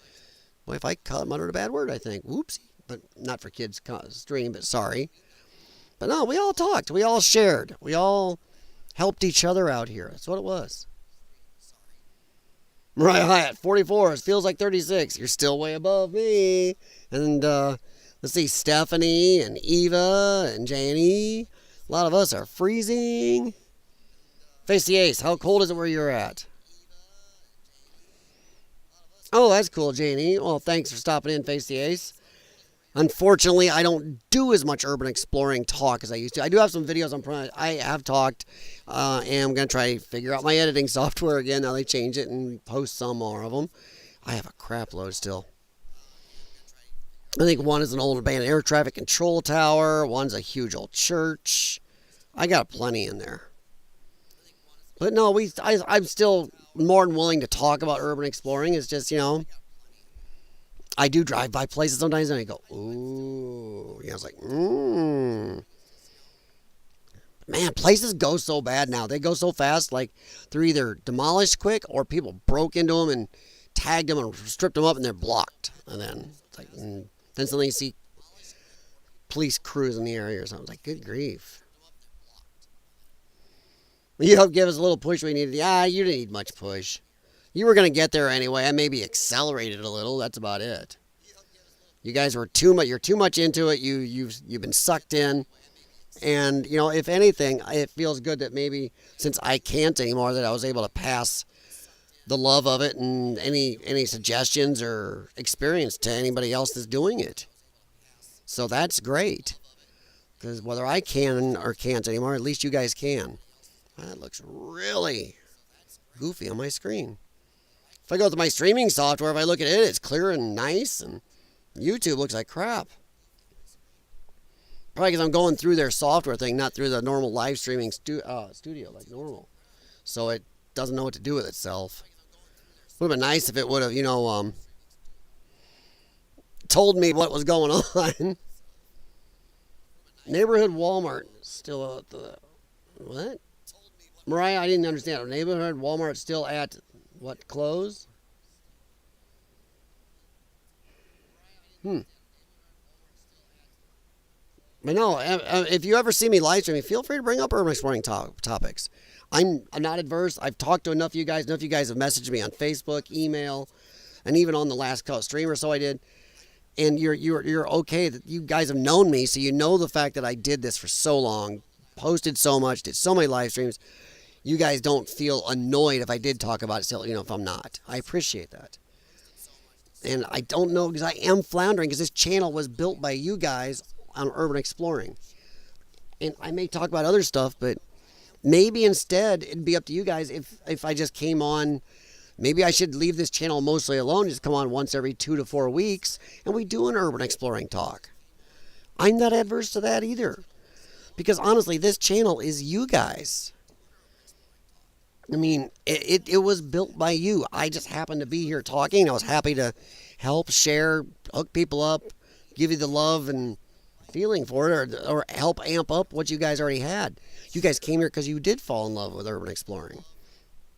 Well, if I muttered a bad word, I think, whoopsie. But not for kids' stream, but sorry. But no, we all talked. We all shared. We all helped each other out here. That's what it was. Mariah Hyatt, 44. It feels like 36. You're still way above me. And let's see, Stephanie and Eva and Janie. A lot of us are freezing. Face the Ace. How cold is it where you're at? Oh, that's cool, Janie. Well, thanks for stopping in, Face the Ace. Unfortunately, I don't do as much urban exploring talk as I used to. I do have some videos I have talked, and I'm going to try to figure out my editing software again. Now they change it and post some more of them. I have a crap load still. I think one is an old abandoned air traffic control tower. One's a huge old church. I got plenty in there. But no, I'm still more than willing to talk about urban exploring. It's just, I do drive by places sometimes and I go, ooh. I was like, Man, places go so bad now. They go so fast. Like, they're either demolished quick or people broke into them and tagged them and stripped them up and they're blocked. And then, then suddenly you see police crews in the area or something. Like, good grief. You helped give us a little push we needed. Yeah, you didn't need much push. You were going to get there anyway. I maybe accelerated a little. That's about it. You guys were too much. You're too much into it. You've been sucked in. And, if anything, it feels good that maybe since I can't anymore that I was able to pass the love of it and any suggestions or experience to anybody else that's doing it. So that's great. Because whether I can or can't anymore, at least you guys can. That looks really goofy on my screen. If I go to my streaming software, if I look at it, it's clear and nice, and YouTube looks like crap. Probably because I'm going through their software thing, not through the normal live streaming studio like normal. So it doesn't know what to do with itself. Would have been nice if it would have, told me what was going on. Neighborhood Walmart still at the... What? Mariah, I didn't understand. Neighborhood Walmart still at what, close? But no, if you ever see me live streaming, feel free to bring up urban exploring topics. I'm not adverse. I've talked to enough of you guys. Enough of you guys have messaged me on Facebook, email, and even on the last stream or so I did. And you're okay that you guys have known me, so you know the fact that I did this for so long, posted so much, did so many live streams. You guys don't feel annoyed if I did talk about it still, if I'm not. I appreciate that. And I don't know, because I am floundering, because this channel was built by you guys on urban exploring. And I may talk about other stuff, but maybe instead it'd be up to you guys if I just came on. Maybe I should leave this channel mostly alone, just come on once every 2 to 4 weeks, and we do an urban exploring talk. I'm not adverse to that either. Because honestly, this channel is you guys. I mean, it was built by you. I just happened to be here talking. I was happy to help, share, hook people up, give you the love and feeling for it, or help amp up what you guys already had. You guys came here because you did fall in love with urban exploring.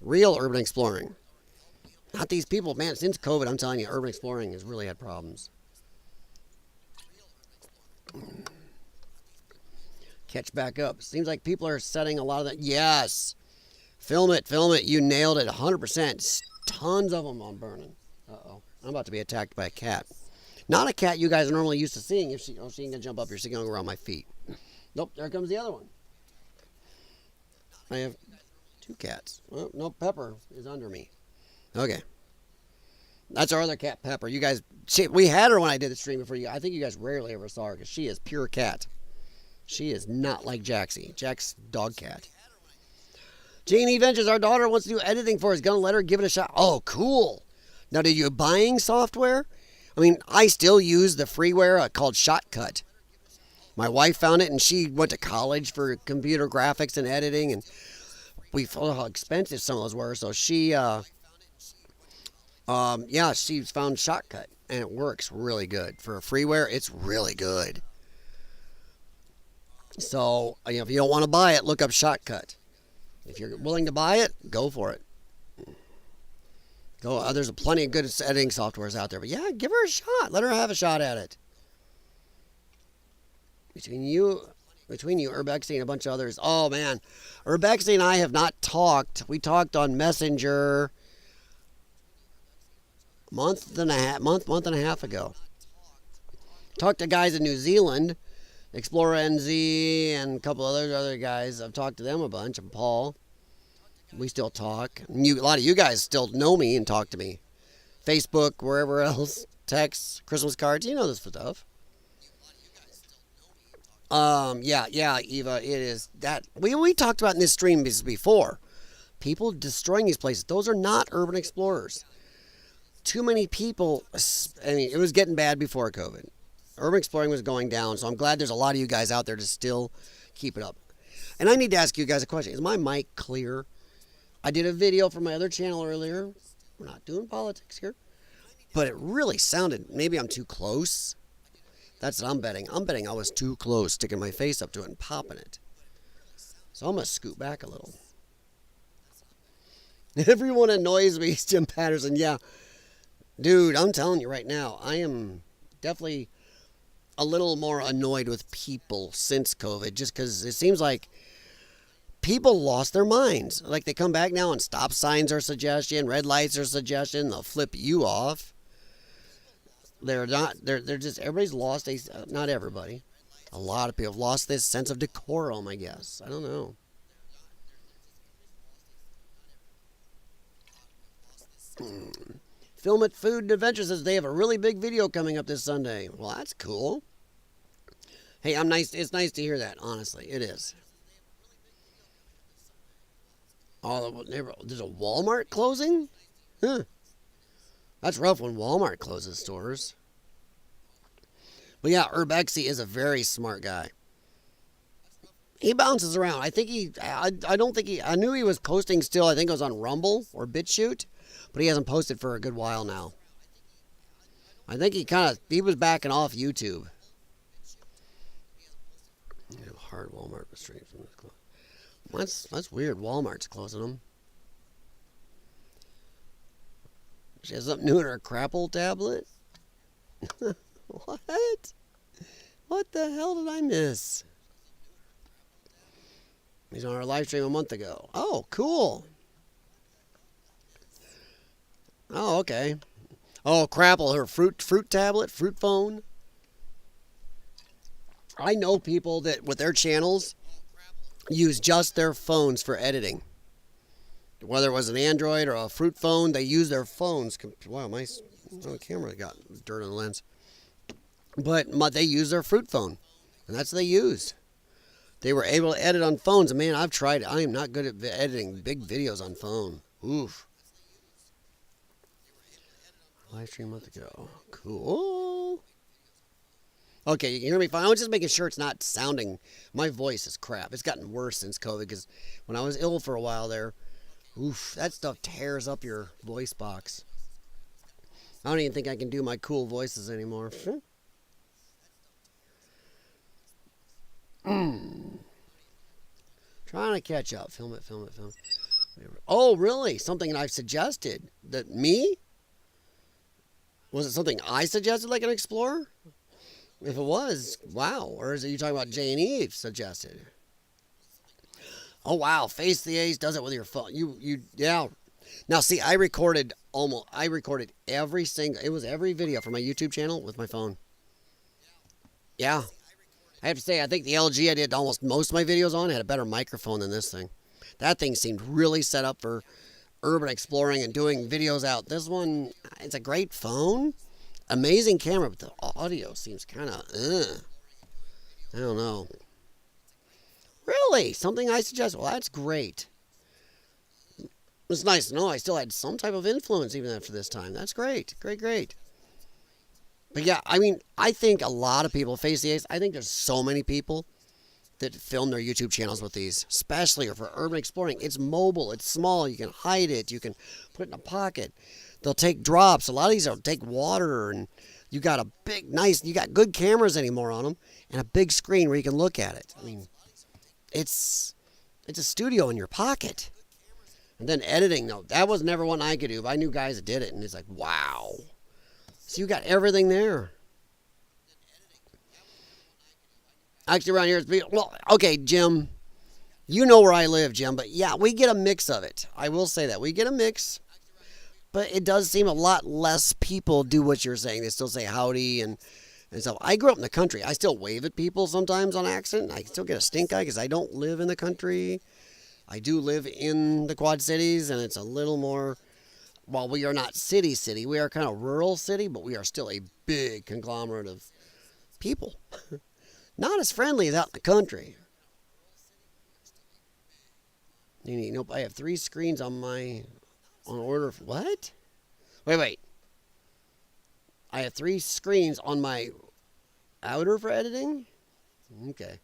Real urban exploring. Not these people. Man, since COVID, I'm telling you, urban exploring has really had problems. Catch back up. Seems like people are setting a lot of that. Yes. Film it. You nailed it 100%. Tons of them on burning. Uh-oh. I'm about to be attacked by a cat. Not a cat you guys are normally used to seeing. If she ain't going to jump up here. She's going to go around my feet. Nope, there comes the other one. I have 2 cats. Well, no, Pepper is under me. Okay. That's our other cat, Pepper. You guys, we had her when I did the stream before you. I think you guys rarely ever saw her because she is pure cat. She is not like Jaxie. Jack's dog cat. Janie Ventures, our daughter wants to do editing for us. Gonna let her give it a shot. Oh, cool. Now, did you buying software? I mean, I still use the freeware called Shotcut. My wife found it, and she went to college for computer graphics and editing, and we found how expensive some of those were. So she, she's found Shotcut, and it works really good for a freeware. It's really good. So, if you don't want to buy it, look up Shotcut. If you're willing to buy it, go for it. Go. There's plenty of good editing softwares out there, but yeah, give her a shot. Let her have a shot at it. Between you, Urbexy, and a bunch of others. Oh man, Urbexy and I have not talked. We talked on Messenger month and a half ago. Talked to guys in New Zealand. Explorer NZ and a couple other guys. I've talked to them a bunch. And Paul. We still talk. A lot of you guys still know me and talk to me. Facebook, wherever else. Texts, Christmas cards. You know this stuff. Yeah, Eva. It is that we talked about in this stream before. People destroying these places. Those are not urban explorers. Too many people. I mean, it was getting bad before COVID. Urban exploring was going down, so I'm glad there's a lot of you guys out there to still keep it up. And I need to ask you guys a question. Is my mic clear? I did a video for my other channel earlier. We're not doing politics here. But it really sounded, maybe I'm too close. That's what I'm betting. I'm betting I was too close, sticking my face up to it and popping it. So I'm going to scoot back a little. Everyone annoys me, Jim Patterson. Yeah. Dude, I'm telling you right now, I am definitely a little more annoyed with people since COVID, just because it seems like people lost their minds. Like they come back now and stop signs are suggestion, red lights are suggestion, they'll flip you off. They're just, everybody's lost, not everybody. A lot of people have lost this sense of decorum, I guess. I don't know. Film at Food Adventure says they have a really big video coming up this Sunday. Well, that's cool. Hey, it's nice to hear that, honestly. It is. Oh, there's a Walmart closing? Huh. That's rough when Walmart closes stores. But yeah, Urbexy is a very smart guy. He bounces around. I think I knew he was posting still. I think it was on Rumble or BitChute, but he hasn't posted for a good while now. I think he was backing off YouTube. Hard Walmart restraint from this close. That's weird. Walmart's closing them. She has something new in her Crapple tablet. What? What the hell did I miss? He's on our live stream a month ago. Oh, cool. Oh, okay. Oh, Crapple, her fruit tablet, fruit phone. I know people that with their channels use just their phones for editing. Whether it was an Android or a fruit phone, they use their phones. Wow, my camera got dirt on the lens. But they use their fruit phone, and that's what they used. They were able to edit on phones. And man, I've tried. I am not good at editing big videos on phone. Oof. Live stream a month ago. Cool. Okay, you can hear me fine. I was just making sure it's not sounding. My voice is crap. It's gotten worse since COVID because when I was ill for a while there, oof, that stuff tears up your voice box. I don't even think I can do my cool voices anymore. Trying to catch up. Film it. Oh, really? Something I've suggested. That me? Was it something I suggested like an explorer? If it was, wow. Or is it you talking about Jay and Eve suggested? Oh, wow. Face the Ace does it with your phone. Yeah. Now, see, I recorded every video for my YouTube channel with my phone. Yeah. I have to say, I think the LG I did almost most of my videos on had a better microphone than this thing. That thing seemed really set up for urban exploring and doing videos out. This one, it's a great phone. Amazing camera, but the audio seems kind of, I don't know. Really? Something I suggest? Well, that's great. It's nice to know I still had some type of influence even after this time. That's great. Great, great. But yeah, I mean, I think a lot of people face the ace. I think there's so many people that film their YouTube channels with these, especially for urban exploring. It's mobile, it's small, you can hide it, you can put it in a pocket. They'll take drops. A lot of these will take water, and you got a big, nice, you got good cameras anymore on them, and a big screen where you can look at it. I mean, it's a studio in your pocket. And then editing, though, that was never one I could do, but I knew guys that did it, and it's like, wow. So you got everything there. Actually, around here, it's well, okay, Jim. You know where I live, Jim, but yeah, we get a mix of it. I will say that. We get a mix, but it does seem a lot less people do what you're saying. They still say howdy and stuff. I grew up in the country. I still wave at people sometimes on accident. I still get a stink eye because I don't live in the country. I do live in the Quad Cities, and it's a little more, while we are not city, we are kind of rural city, but we are still a big conglomerate of people. Not as friendly as out in the country. Nope, I have 3 screens on order. What? Wait. I have 3 screens on my outer for editing? Okay.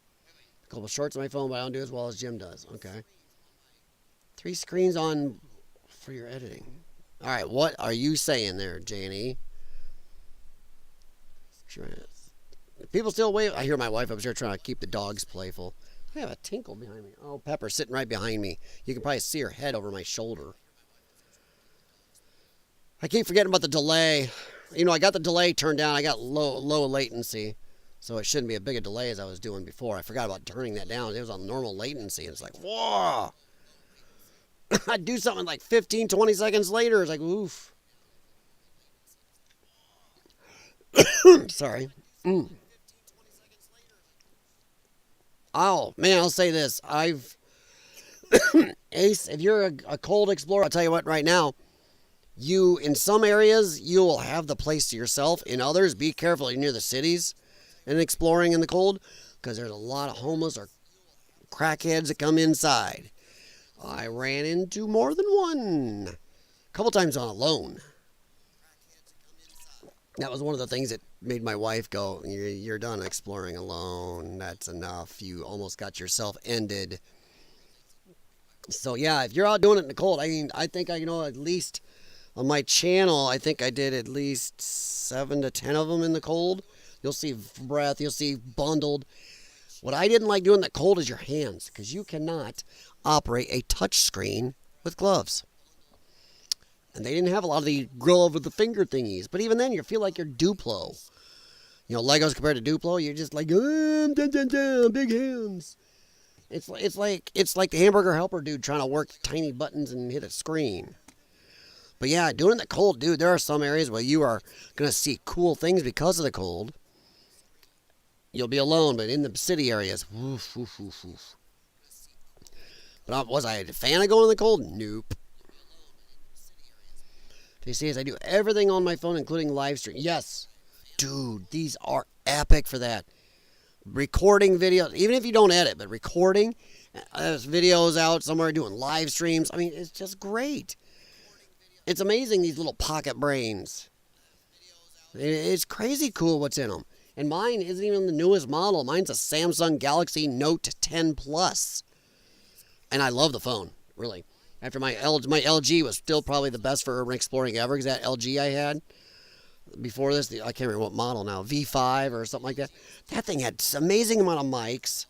A couple shorts on my phone, but I don't do as well as Jim does. Okay. 3 screens on for your editing. All right, what are you saying there, Janie? Sure. People still wave. I hear my wife up here trying to keep the dogs playful. I have a tinkle behind me. Oh, Pepper's sitting right behind me. You can probably see her head over my shoulder. I keep forgetting about the delay. I got the delay turned down. I got low latency, so it shouldn't be as big a delay as I was doing before. I forgot about turning that down. It was on normal latency, and it's like, whoa. I'd do something like 15, 20 seconds later. It's like, oof. Sorry. Oh, man, I'll say this. Ace, if you're a cold explorer, I'll tell you what, right now, in some areas, you will have the place to yourself. In others, be careful. You're near the cities and exploring in the cold, because there's a lot of homeless or crackheads that come inside. I ran into more than one. A couple times on alone. That was one of the things that made my wife go, you're done exploring alone. That's enough. You almost got yourself ended. So, yeah, if you're out doing it in the cold, I think I know at least on my channel, I think I did at least 7 to 10 of them in the cold. You'll see breath. You'll see bundled. What I didn't like doing in the cold is your hands, because you cannot operate a touch screen with gloves. And they didn't have a lot of the glove with the finger thingies. But even then, you feel like you're Duplo. Legos compared to Duplo, you're just like, big hands. It's like the hamburger helper dude trying to work tiny buttons and hit a screen. But yeah, doing it in the cold, dude, there are some areas where you are going to see cool things because of the cold. You'll be alone, but in the city areas, woof, woof, woof, woof. But was I a fan of going in the cold? Nope. They say I do everything on my phone, including live stream. Yes. Dude, these are epic for that. Recording videos, even if you don't edit, but recording videos out somewhere, doing live streams. I mean, it's just great. It's amazing, these little pocket brains. It's crazy cool what's in them. And mine isn't even the newest model. Mine's a Samsung Galaxy Note 10 Plus. And I love the phone, really. After my LG was still probably the best for urban exploring ever, because that LG I had before this, I can't remember what model now, V5 or something like that. That thing had an amazing amount of mics.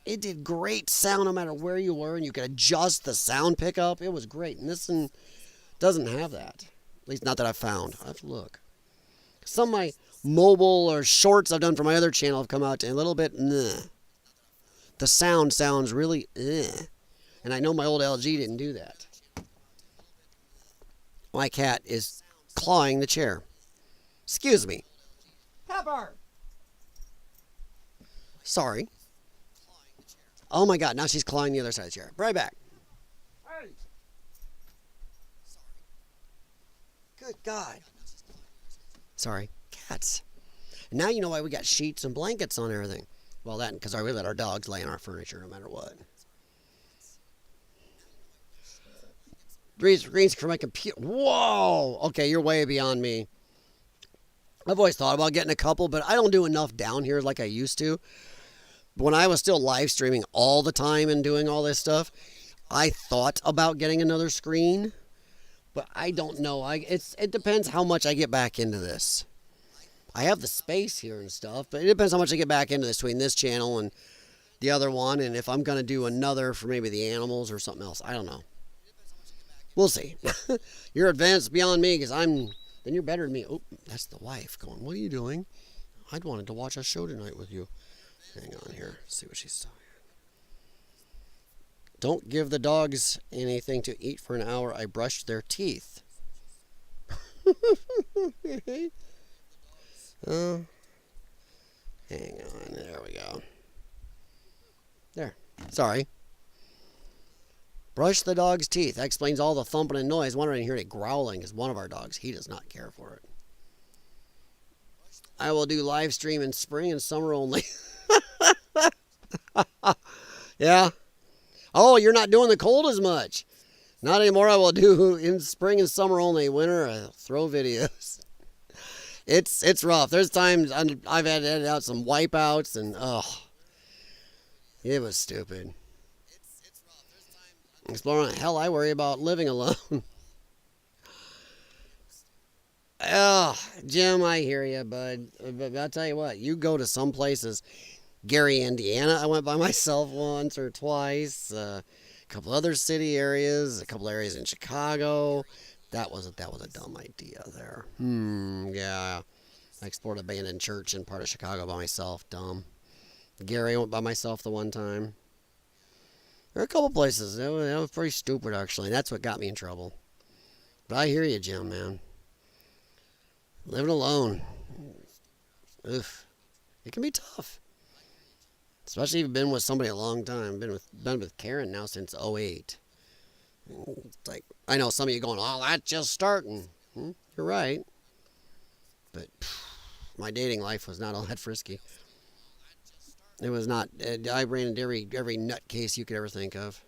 It did great sound no matter where you were, and you could adjust the sound pickup. It was great. And this one doesn't have that. At least not that I've found. I have to look. Some of my mobile or shorts I've done for my other channel have come out to a little bit, the sound sounds really, and I know my old LG didn't do that. My cat is clawing the chair. Excuse me. Pepper! Sorry. Oh my God, now she's clawing the other side of the chair. Right back. Hey! Good God. Sorry. Cats. And now you know why we got sheets and blankets on everything. Well, that because we let our dogs lay on our furniture no matter what. Green screens for my computer. Whoa! Okay, you're way beyond me. I've always thought about getting a couple, but I don't do enough down here like I used to. When I was still live streaming all the time and doing all this stuff, I thought about getting another screen, but I don't know. It depends how much I get back into this. I have the space here and stuff, but it depends how much I get back into this between this channel and the other one, and if I'm gonna do another for maybe the animals or something else. I don't know. We'll see. You're advanced beyond me because then you're better than me. Oh, that's the wife going, what are you doing? I'd wanted to watch a show tonight with you. Hang on here. See what she's saying. Don't give the dogs anything to eat for an hour. I brushed their teeth. Hang on. There we go. There. Sorry. Brush the dog's teeth. That explains all the thumping and noise. One I didn't hear it growling is one of our dogs. He does not care for it. I will do live stream in spring and summer only. Yeah. Oh, you're not doing the cold as much. Not anymore. I will do in spring and summer only. Winter, I'll throw videos. It's rough. There's times I've had to edit out some wipeouts and it was stupid. Exploring, hell, I worry about living alone. Oh, Jim, I hear you, bud. But I'll tell you what, you go to some places. Gary, Indiana, I went by myself once or twice. A couple other city areas, a couple areas in Chicago. That was a dumb idea there. Yeah. I explored an abandoned church in part of Chicago by myself. Dumb. Gary, I went by myself the one time. There are a couple places. That was pretty stupid, actually. And that's what got me in trouble. But I hear you, Jim, man. Living alone. Oof. It can be tough. Especially if you've been with somebody a long time. Been with Karen now since '08. It's like, I know some of you going, oh, that's just starting. You're right. But my dating life was not all that frisky. It was not. I ran into every nutcase you could ever think of.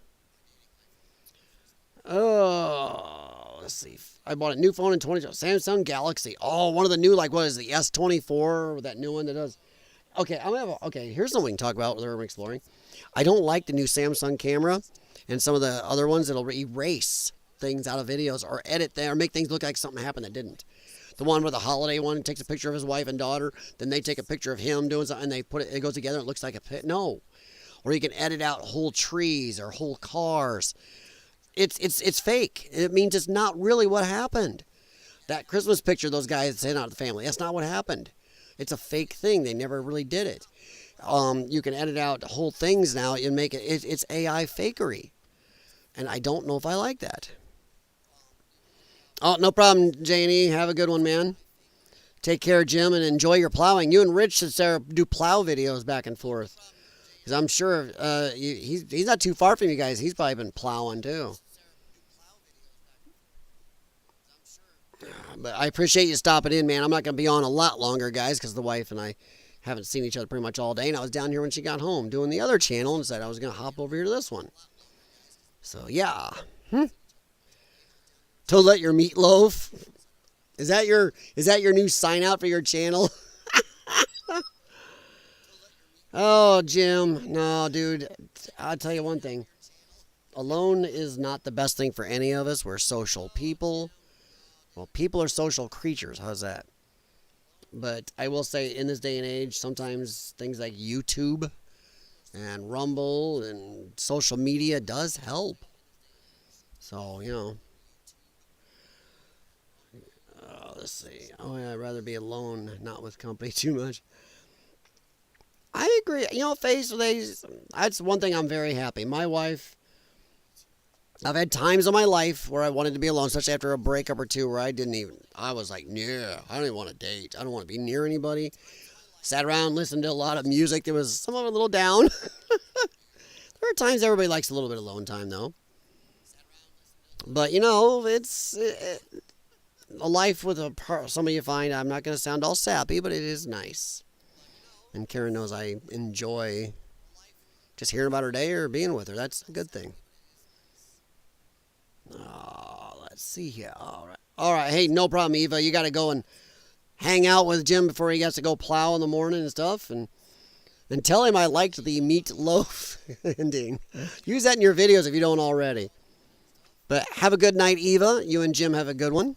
Oh, let's see. I bought a new phone in 20. Samsung Galaxy. Oh, one of the new, like, what is the S24? That new one that does. Okay, here's something we can talk about with urban exploring. I don't like the new Samsung camera and some of the other ones that'll erase things out of videos or edit them or make things look like something happened that didn't. The one where the holiday one takes a picture of his wife and daughter, then they take a picture of him doing something, and they put it goes together, and it looks like a pit. No. Or you can edit out whole trees or whole cars. It's fake. It means it's not really what happened. That Christmas picture those guys sent out to the family, that's not what happened. It's a fake thing. They never really did it. You can edit out whole things now and make it's AI fakery. And I don't know if I like that. Oh, no problem, Janie. Have a good one, man. Take care, Jim, and enjoy your plowing. You and Rich should do plow videos back and forth. Because I'm sure he's not too far from you guys. He's probably been plowing, too. But I appreciate you stopping in, man. I'm not going to be on a lot longer, guys, because the wife and I haven't seen each other pretty much all day. And I was down here when she got home doing the other channel and said I was going to hop over here to this one. So, yeah. To let your meatloaf. Is that your new sign out for your channel? Oh, Jim. No, dude. I'll tell you one thing. Alone is not the best thing for any of us. We're social people. Well, people are social creatures. How's that? But I will say in this day and age, sometimes things like YouTube and Rumble and social media does help. So, let's see. Oh, yeah, I'd rather be alone, not with company too much. I agree. That's one thing I'm very happy. My wife, I've had times in my life where I wanted to be alone, especially after a breakup or two where I was like, yeah, I don't even want to date. I don't want to be near anybody. Sat around, listened to a lot of music that was some of it a little down. There are times everybody likes a little bit of alone time, though. But, it's a life with some of you find, I'm not going to sound all sappy, but it is nice. And Karen knows I enjoy just hearing about her day or being with her. That's a good thing. Oh, let's see here. All right. All right. Hey, no problem, Eva. You got to go and hang out with Jim before he has to go plow in the morning and stuff. And tell him I liked the meatloaf ending. Use that in your videos if you don't already. But have a good night, Eva. You and Jim have a good one.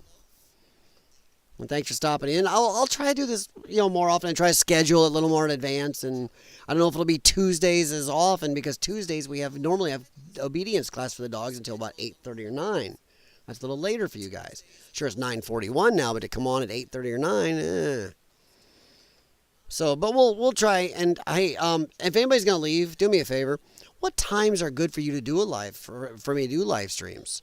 And thanks for stopping in. I'll try to do this, more often and try to schedule it a little more in advance. And I don't know if it'll be Tuesdays as often because Tuesdays we normally have obedience class for the dogs until about 8:30 or 9. That's a little later for you guys. Sure, it's 9:41 now, but to come on at 8:30 or 9, So, but we'll try. And hey, if anybody's gonna leave, do me a favor. What times are good for you to do a live for me to do live streams?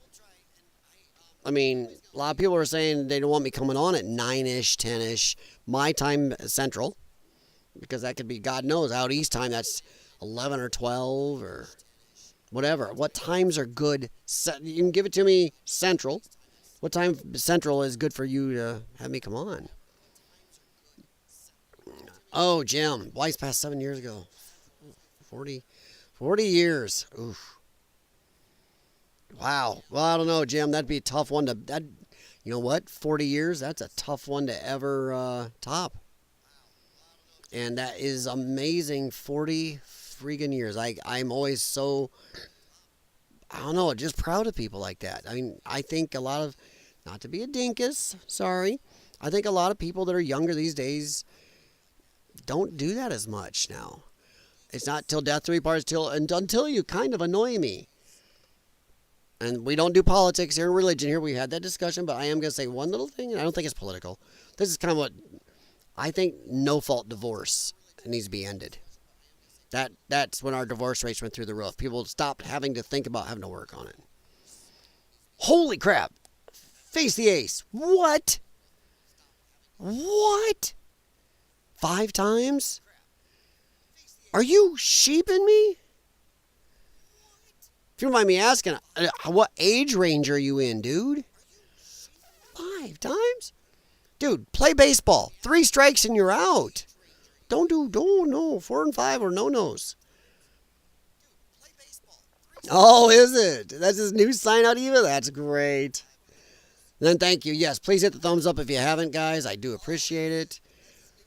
I mean, a lot of people are saying they don't want me coming on at 9-ish, 10-ish, my time central, because that could be, God knows, out east time, that's 11 or 12 or whatever. What times are good? You can give it to me central. What time central is good for you to have me come on? Oh, Jim, wife's passed 7 years ago. 40 years. Oof. Wow. Well, I don't know, Jim. That'd be a tough one to. You know what? 40 years. That's a tough one to ever top. And that is amazing. 40 freaking years. I'm always so. I don't know. Just proud of people like that. I mean, I think a lot of, not to be a dinkus. Sorry. I think a lot of people that are younger these days don't do that as much now. It's not till death do we part until you kind of annoy me. And we don't do politics here, religion here. We had that discussion, but I am going to say one little thing, and I don't think it's political. This is kind of what I think. No-fault divorce needs to be ended. That's when our divorce rates went through the roof. People stopped having to think about having to work on it. Holy crap! Face the ace. What? 5 times? Are you sheeping me? If you don't mind me asking, what age range are you in, dude? 5 times? Dude, play baseball. 3 strikes and you're out. Don't 4 and 5 or no-nos. Oh, is it? That's his new sign out, Eva? That's great. Then thank you. Yes, please hit the thumbs up if you haven't, guys. I do appreciate it.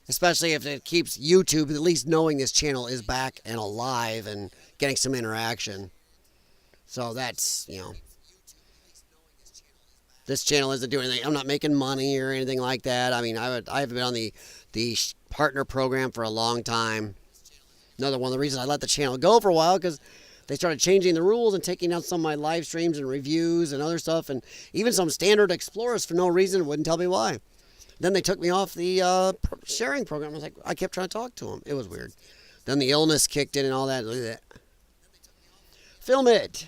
Especially if it keeps YouTube at least knowing this channel is back and alive and getting some interaction. So that's, this channel isn't doing anything. I'm not making money or anything like that. I mean, I've been on the partner program for a long time. Another one of the reasons I let the channel go for a while because they started changing the rules and taking out some of my live streams and reviews and other stuff. And even some standard explorers for no reason wouldn't tell me why. Then they took me off the sharing program. I kept trying to talk to them. It was weird. Then the illness kicked in and all that. Film it.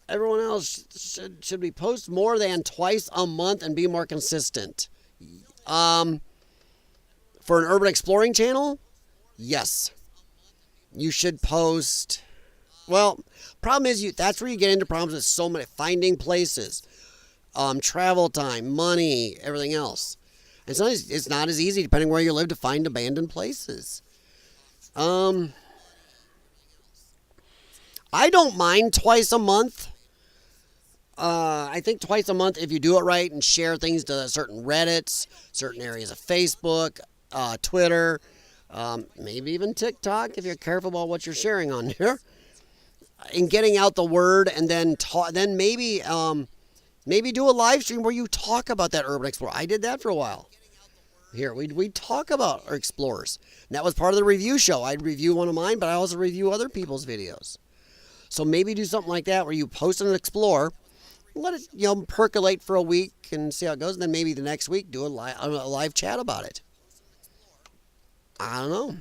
Everyone else should be post more than twice a month and be more consistent. For an urban exploring channel, yes. You should post. Well, problem is that's where you get into problems with so many finding places, travel time, money, everything else. And sometimes it's not as easy depending where you live to find abandoned places. I don't mind twice a month. I think twice a month if you do it right and share things to certain Reddits, certain areas of Facebook, Twitter, maybe even TikTok if you're careful about what you're sharing on there. And getting out the word and then maybe do a live stream where you talk about that urban explorer. I did that for a while. Here, we talk about our explorers. And that was part of the review show. I'd review one of mine, but I also review other people's videos. So maybe do something like that where you post an explorer, let it percolate for a week and see how it goes, and then maybe the next week do a live chat about it. I don't know.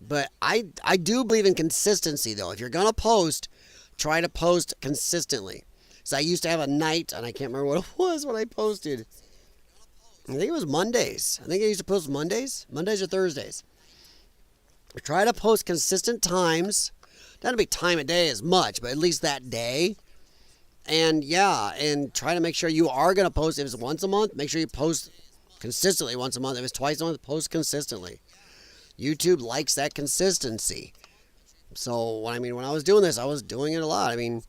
But I do believe in consistency, though. If you're going to post, try to post consistently. So I used to have a night, and I can't remember what it was when I posted. I think it was Mondays. I think I used to post Mondays or Thursdays. Try to post consistent times. Doesn't be time of day as much, but at least that day. And yeah, and try to make sure you are going to post. If it's once a month, make sure you post consistently once a month. If it's twice a month, post consistently. YouTube likes that consistency. So, when I was doing this, I was doing it a lot. I mean,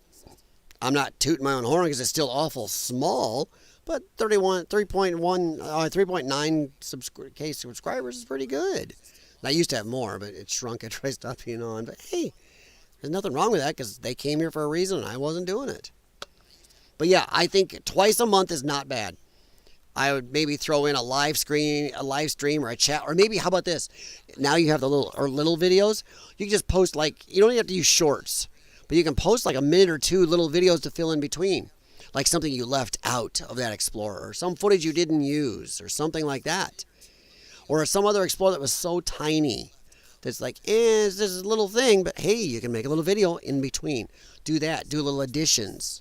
I'm not tooting my own horn because it's still awful small, but 3.9K subscribers is pretty good. And I used to have more, but it shrunk after I stopped being on. But hey, there's nothing wrong with that because they came here for a reason and I wasn't doing it. But yeah, I think twice a month is not bad. I would maybe throw in a live stream or a chat, or maybe how about this? Now you have the little videos. You can just post you don't even have to use shorts, but you can post like a minute or two little videos to fill in between, like something you left out of that Explorer, or some footage you didn't use, or something like that, or some other Explorer that was so tiny that's like, this is a little thing, but hey, you can make a little video in between. Do that. Do little additions.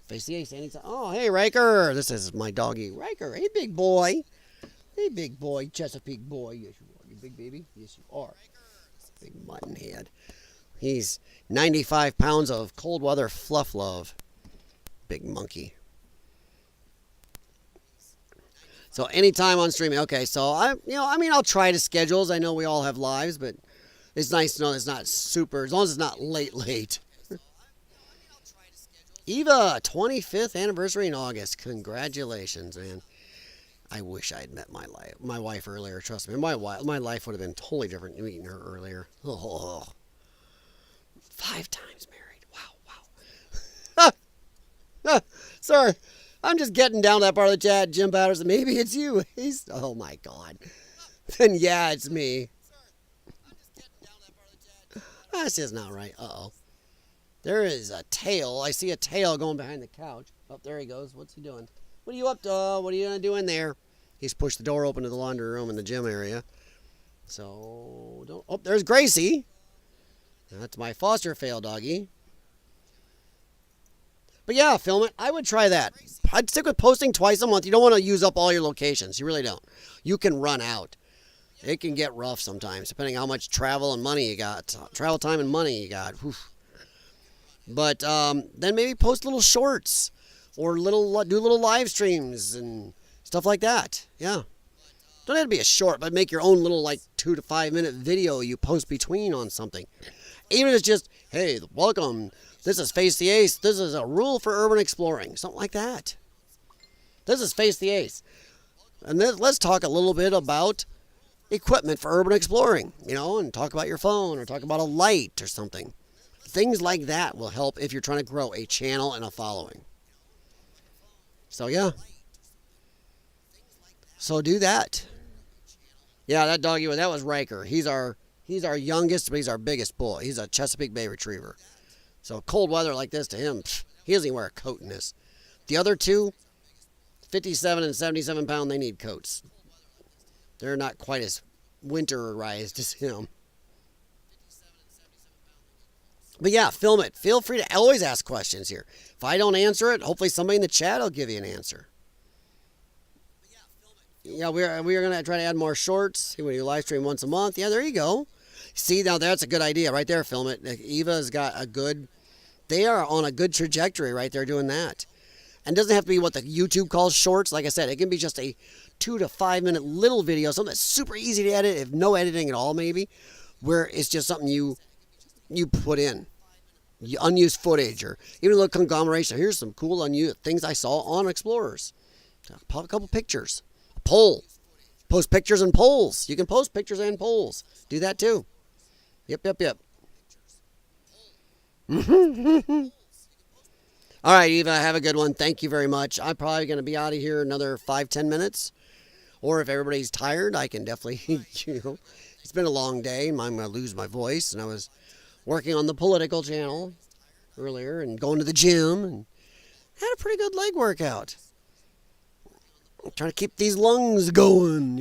Face the ace anytime. Oh, hey, Riker. This is my doggy. Riker, hey, big boy. Hey, big boy. Chesapeake boy. Yes, you are. You big baby? Yes, you are. Big mutton head. He's 95 pounds of cold weather fluff love. Big monkey. So anytime on streaming. Okay, so I'll try to schedules. I know we all have lives, but it's nice to know it's not super, as long as it's not late. Eva, 25th anniversary in August. Congratulations, man. I wish I had met my wife earlier. Trust me, my life would have been totally different meeting her earlier. Oh, 5 times married. Wow. Sorry, I'm just getting down to that part of the chat. Jim Patterson, maybe it's you. Oh my God. Then yeah, it's me. That's just not right. Uh-oh. There is a tail. I see a tail going behind the couch. Oh, there he goes. What's he doing? What are you up to? What are you going to do in there? He's pushed the door open to the laundry room in the gym area. So, don't... Oh, there's Gracie. That's my foster fail doggy. But yeah, film it. I would try that. I'd stick with posting twice a month. You don't want to use up all your locations. You really don't. You can run out. It can get rough sometimes, depending on how much travel and money you got. Travel time and money you got. Whew. But then maybe post little shorts or do little live streams and stuff like that. Yeah. Don't have to be a short, but make your own little 2 to 5 minute video you post between on something. Even if it's just, hey, welcome. This is Face the Ace. This is a rule for urban exploring. Something like that. This is Face the Ace. And then let's talk a little bit about equipment for urban exploring, and talk about your phone or talk about a light or something. Things like that will help if you're trying to grow a channel and a following. So, yeah. So, do that. Yeah, that doggy, that was Riker. He's our youngest, but he's our biggest bull. He's a Chesapeake Bay Retriever. So, cold weather like this to him, he doesn't even wear a coat in this. The other two, 57 and 77 pound, they need coats. They're not quite as winterized as him. But yeah, film it. Feel free to always ask questions here. If I don't answer it, hopefully somebody in the chat will give you an answer. Yeah, we are going to try to add more shorts. We do live stream once a month. Yeah, there you go. See, now that's a good idea right there. Film it. Eva's got they are on a good trajectory right there doing that. And it doesn't have to be what the YouTube calls shorts. Like I said, it can be just a 2 to 5 minute little video, something that's super easy to edit, if no editing at all maybe, where it's just something you put in. Unused footage or even a little conglomeration. Here's some cool unused things I saw on Explorers. Pop a couple pictures. A poll. Post pictures and polls. You can post pictures and polls. Do that too. Yep. All right, Eva, have a good one. Thank you very much. I'm probably going to be out of here another 5-10 minutes. Or if everybody's tired, I can definitely, it's been a long day. I'm going to lose my voice. And I was working on the political channel earlier and going to the gym and had a pretty good leg workout. I'm trying to keep these lungs going,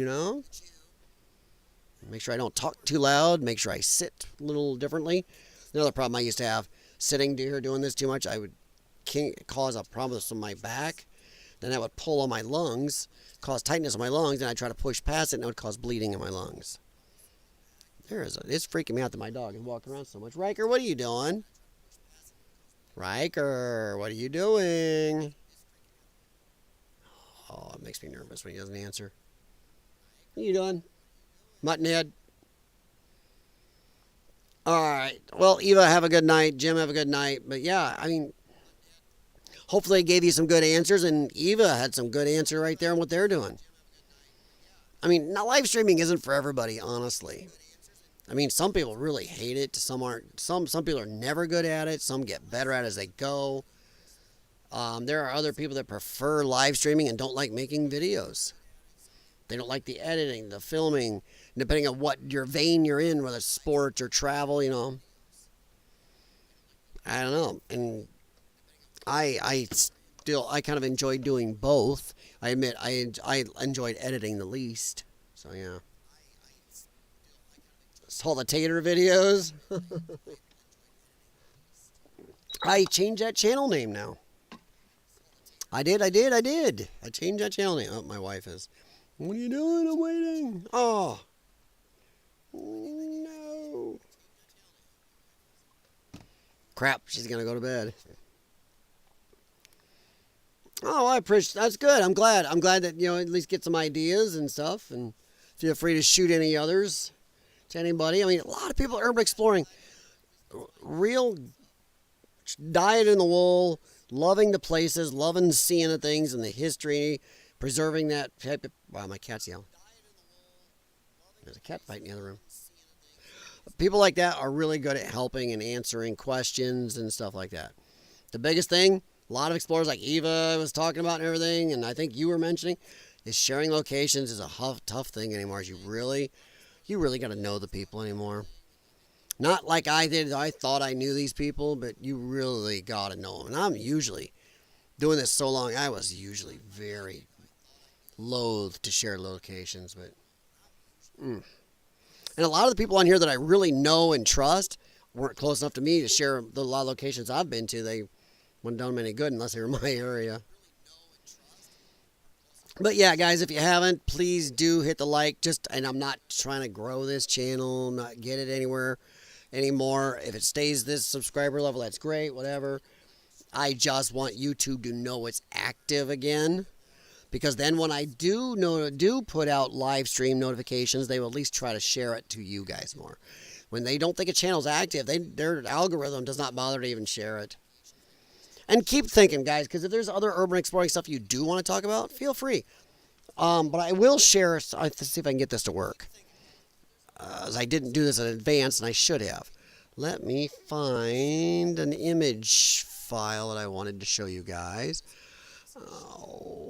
Make sure I don't talk too loud. Make sure I sit a little differently. Another problem I used to have, sitting here doing this too much, I would cause a problem with my back. Then that would pull on my lungs, cause tightness in my lungs, and I'd try to push past it, and it would cause bleeding in my lungs. It's freaking me out that my dog is walking around so much. Riker, what are you doing? Riker, what are you doing? Oh, it makes me nervous when he doesn't answer. What are you doing? Muttonhead. All right. Well, Eva, have a good night. Jim, have a good night. But yeah, I mean, hopefully I gave you some good answers, and Eva had some good answer right there on what they're doing. I mean, not live streaming isn't for everybody, honestly. I mean, some people really hate it. Some aren't. Some people are never good at it. Some get better at it as they go. There are other people that prefer live streaming and don't like making videos. They don't like the editing, the filming, depending on what your vein you're in, whether it's sports or travel. I don't know. And I kind of enjoyed doing both. I admit I enjoyed editing the least. So yeah. It's all the tater videos. I changed that channel name now. I did. I changed that channel name. Oh, my wife is. What are you doing? I'm waiting. Oh. No. Crap, she's going to go to bed. Oh, I appreciate that's good. I'm glad that at least get some ideas and stuff, and feel free to shoot any others to anybody. I mean, a lot of people are urban exploring, real dyed in the wool, loving the places, loving seeing the things and the history, preserving that type of. Wow, my cat's yelling. There's a cat fight in the other room. People like that are really good at helping and answering questions and stuff like that. The biggest thing, a lot of explorers like Eva was talking about and everything, and I think you were mentioning, is sharing locations is a tough thing anymore. You really got to know the people anymore. Not like I did. I thought I knew these people, but you really got to know them. And I'm usually doing this so long, I was usually very loath to share locations, but. And a lot of the people on here that I really know and trust weren't close enough to me to share a lot of locations I've been to. They wouldn't done them any good unless they were in my area. But yeah, guys, if you haven't, please do hit the like. And I'm not trying to grow this channel, not get it anywhere anymore. If it stays this subscriber level, that's great, whatever. I just want YouTube to know it's active again. Because then when I do put out live stream notifications, they will at least try to share it to you guys more. When they don't think a channel's active, their algorithm does not bother to even share it. And keep thinking, guys, because if there's other urban exploring stuff you do want to talk about, feel free. But I will share. Let's see if I can get this to work. As I didn't do this in advance, and I should have. Let me find an image file that I wanted to show you guys. Oh,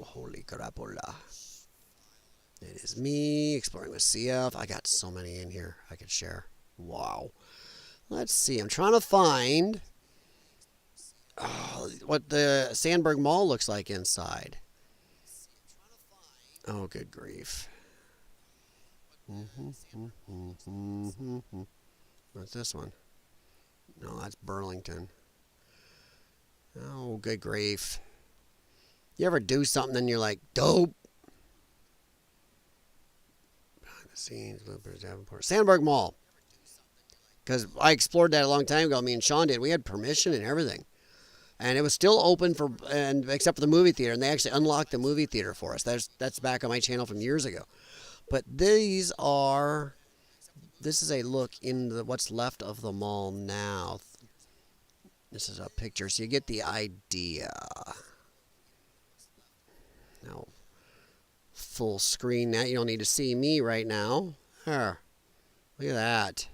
holy crapola. It is me exploring with CF. I got so many in here I could share. Wow. Let's see. I'm trying to find what the Sandberg Mall looks like inside. Oh, good grief. What's this one? No, that's Burlington. Oh, good grief. You ever do something and you're like, dope? Behind the scenes, bloopers, Davenport. Sandberg Mall. Because I explored that a long time ago. Me and Sean did. We had permission and everything. And it was still open except for the movie theater. And they actually unlocked the movie theater for us. That's back on my channel from years ago. But this is a look in what's left of the mall now. This is a picture, so you get the idea. Now, full screen now. You don't need to see me right now. Here, look at that.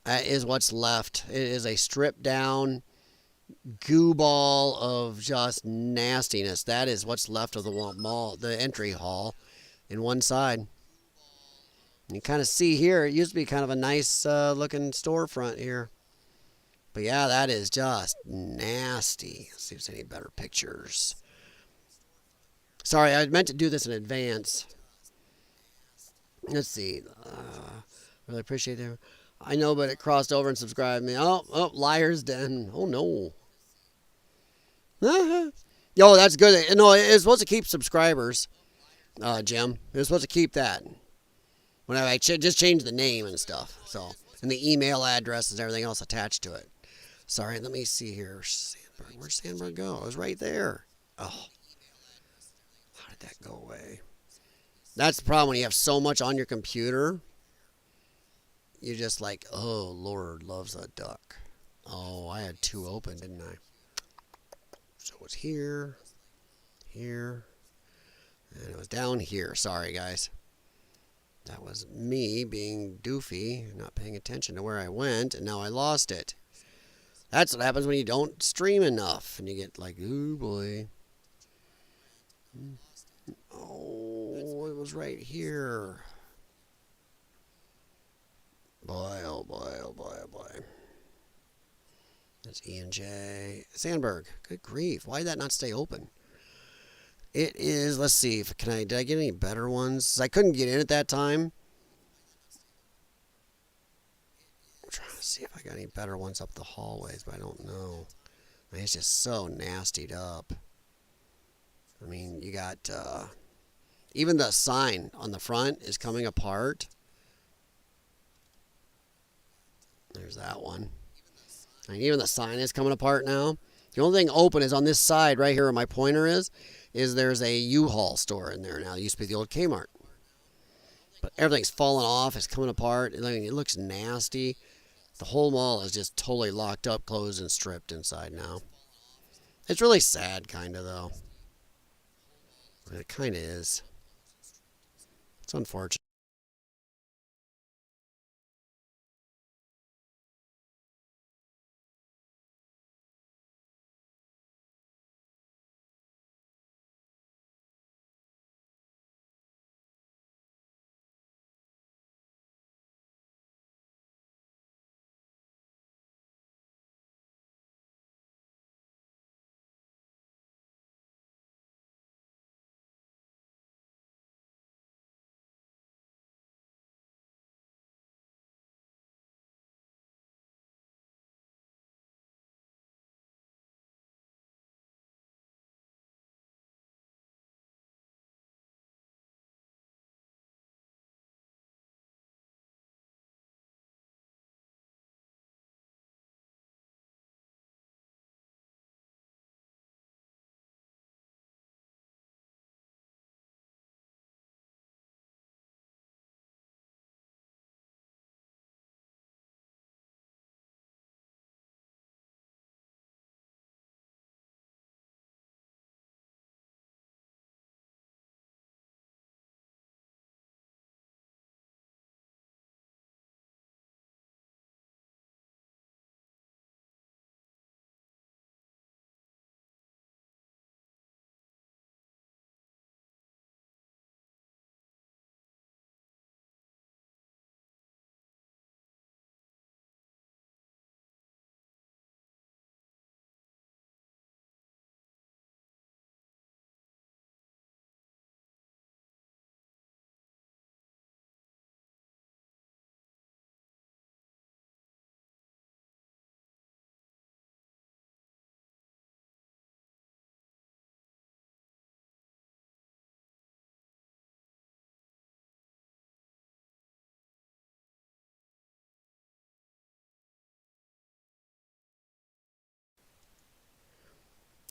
That is what's left. It is a stripped down goo ball of just nastiness. That is what's left of the mall, the entry hall, in one side. You kind of see here, it used to be kind of a nice looking storefront here. But yeah, that is just nasty. Let's see if there's any better pictures. Sorry, I meant to do this in advance. Let's see. Really appreciate it. I know, but it crossed over and subscribed me. Oh, Liar's Den. Oh, no. Yo, that's good. No, it's supposed to keep subscribers, Jim. It was supposed to keep that. When I just changed the name and stuff. So, and the email address and everything else attached to it. Sorry, let me see here. Where'd Sandberg go? It was right there. Oh, how did that go away? That's the problem when you have so much on your computer. You're just like, oh, Lord loves a duck. Oh, I had two open, didn't I? So it was here, here, and it was down here. Sorry, guys. That was me being doofy, not paying attention to where I went, and now I lost it. That's what happens when you don't stream enough, and you get like, ooh boy. Oh, it was right here. Boy, oh boy, oh boy, oh boy. That's E&J. Sandberg. Good grief. Why did that not stay open? It is, let's see, did I get any better ones? I couldn't get in at that time. I'm trying to see if I got any better ones up the hallways, but I don't know. I mean, it's just so nastied up. I mean, you got, even the sign on the front is coming apart. There's that one. And even the sign is coming apart now. The only thing open is on this side right here where my pointer is there's a U-Haul store in there now. It used to be the old Kmart. But everything's falling off. It's coming apart. It looks nasty. The whole mall is just totally locked up, closed, and stripped inside now. It's really sad, kind of, though. It kind of is. It's unfortunate.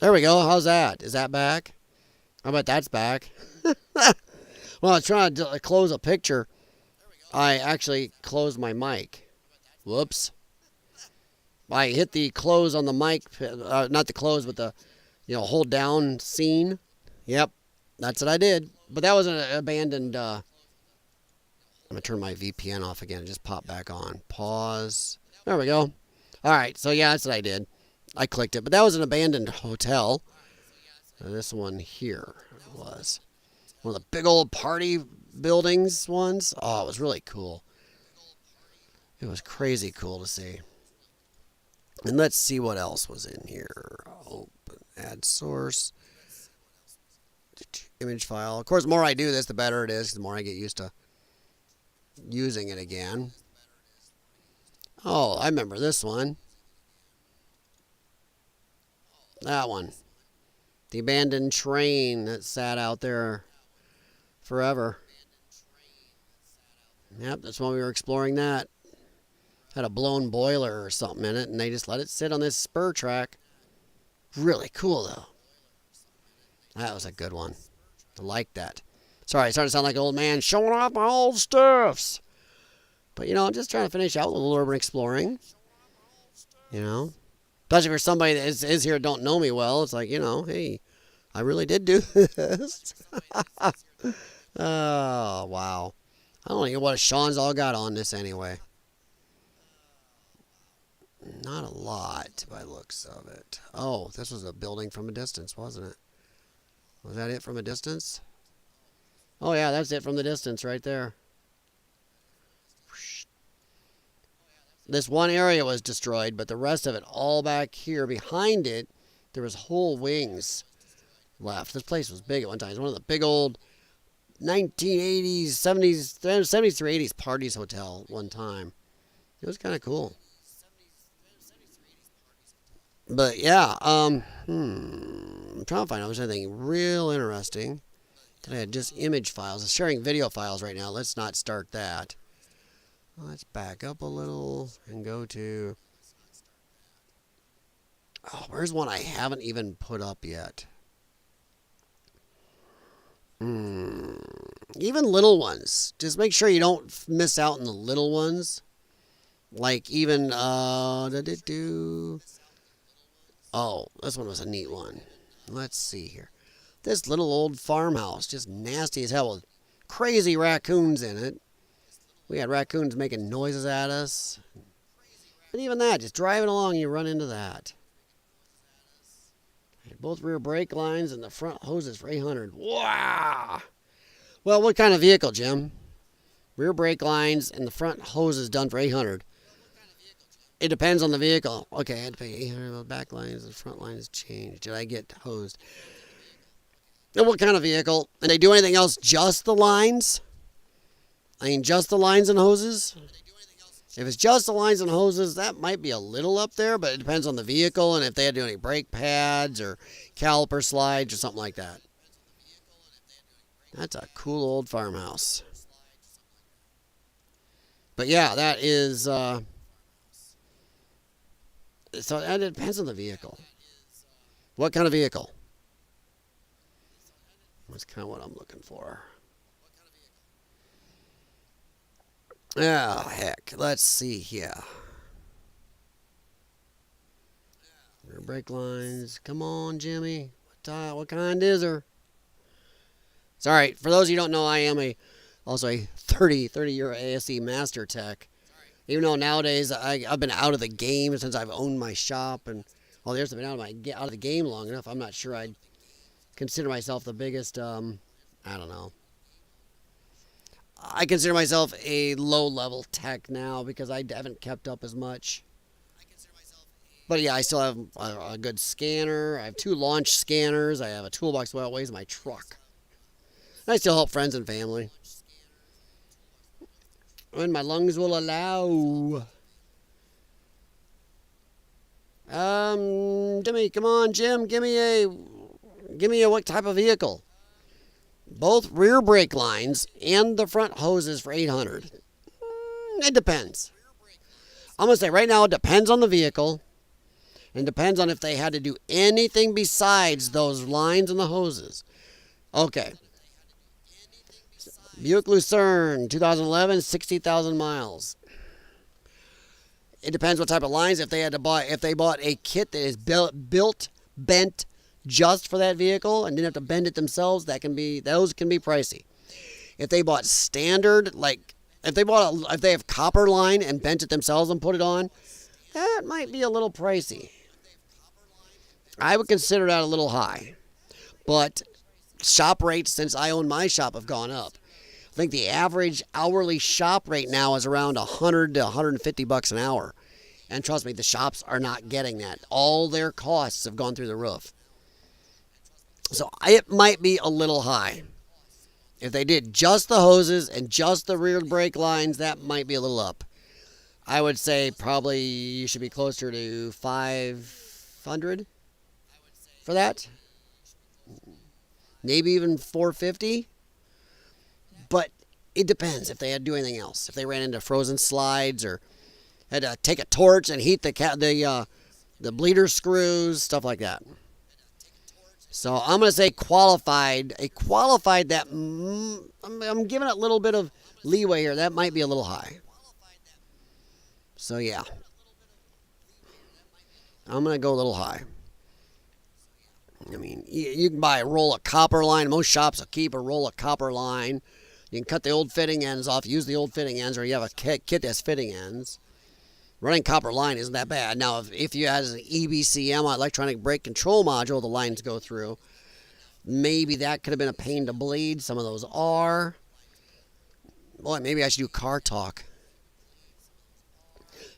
There we go. How's that? Is that back? I bet that's back. Well, I was trying to close a picture. I actually closed my mic. Whoops. I hit the close on the mic, not the close, but the, hold down scene. Yep, that's what I did. But that was an abandoned, I'm going to turn my VPN off again and just pop back on. Pause. There we go. All right, so yeah, that's what I did. I clicked it, but that was an abandoned hotel. This one here was one of the big old party buildings ones. Oh, it was really cool. It was crazy cool to see. And let's see what else was in here. Open, add source, image file. Of course, the more I do this, the better it is. The more I get used to using it again. Oh, I remember this one. That one. The abandoned train that sat out there forever. Yep, that's when we were exploring that. Had a blown boiler or something in it, and they just let it sit on this spur track. Really cool, though. That was a good one. I like that. Sorry, it's starting to sound like an old man showing off my old stuffs. But, I'm just trying to finish out with a little urban exploring. You know? Especially for somebody that is here and don't know me well. It's like, hey, I really did do this. Oh, wow. I don't know what Sean's all got on this anyway. Not a lot by the looks of it. Oh, this was a building from a distance, wasn't it? Was that it from a distance? Oh, yeah, that's it from the distance right there. This one area was destroyed, but the rest of it, all back here behind it, there was whole wings left. This place was big at one time. It was one of the big old 1980s, 70s, 70s through 80s parties hotel one time. It was kind of cool. But yeah, I'm trying to find out if there's anything real interesting. I had just image files. I'm sharing video files right now. Let's not start that. Let's back up a little and go to... Oh, where's one I haven't even put up yet? Even little ones. Just make sure you don't miss out on the little ones. Like even... Oh, this one was a neat one. Let's see here. This little old farmhouse, just nasty as hell with crazy raccoons in it. We had raccoons making noises at us. And even that, just driving along, you run into that. Both rear brake lines and the front hoses for 800. Wow! Well, what kind of vehicle, Jim? Rear brake lines and the front hoses done for 800. It depends on the vehicle. Okay, I had to pay 800 on the back lines and front lines changed. Did I get hosed? And what kind of vehicle? And they do anything else? Just the lines? I mean, just the lines and hoses? If it's just the lines and hoses, that might be a little up there, but it depends on the vehicle and if they had to do any brake pads or caliper slides or something like that. That's a cool old farmhouse. But yeah, that is... So it depends on the vehicle. What kind of vehicle? That's kind of what I'm looking for. Oh, heck. Let's see here. Rear brake lines. Come on, Jimmy. What kind is her? Sorry, for those of you who don't know, I am also a 30-year ASE master tech. Even though nowadays I've been out of the game since I've owned my shop, and well, there's been out of the game long enough. I'm not sure I'd consider myself the biggest. I don't know. I consider myself a low-level tech now because I haven't kept up as much. But yeah, I still have a good scanner. I have 2 launch scanners. I have a toolbox that weighs my truck. And I still help friends and family when my lungs will allow. Jimmy, come on, Jim, give me a what type of vehicle? Both rear brake lines and the front hoses for 800. It depends. I'm gonna say right now it depends on the vehicle, and depends on if they had to do anything besides those lines and the hoses. Okay. Buick Lucerne, 2011, 60,000 miles. It depends what type of lines. If they bought a kit that is bent just for that vehicle and didn't have to bend it themselves, those can be pricey. If they bought standard, like if they have copper line and bent it themselves and put it on, that might be a little pricey. I would consider that a little high. But shop rates since I own my shop have gone up. I think the average hourly shop rate now is around $100 to $150 an hour. And trust me, the shops are not getting that. All their costs have gone through the roof. So it might be a little high. If they did just the hoses and just the rear brake lines, that might be a little up. I would say probably you should be closer to 500 for that. Maybe even 450. But it depends if they had to do anything else. If they ran into frozen slides or had to take a torch and heat the bleeder screws, stuff like that. So I'm going to say qualified. A qualified that I'm giving it a little bit of leeway here. That might be a little high. So yeah, I'm going to go a little high. I mean, you can buy a roll of copper line. Most shops will keep a roll of copper line. You can cut the old fitting ends off, use the old fitting ends, or you have a kit that's fitting ends. Running copper line isn't that bad. Now, if you had an EBCM, electronic brake control module, the lines go through. Maybe that could have been a pain to bleed. Some of those are. Boy, maybe I should do car talk.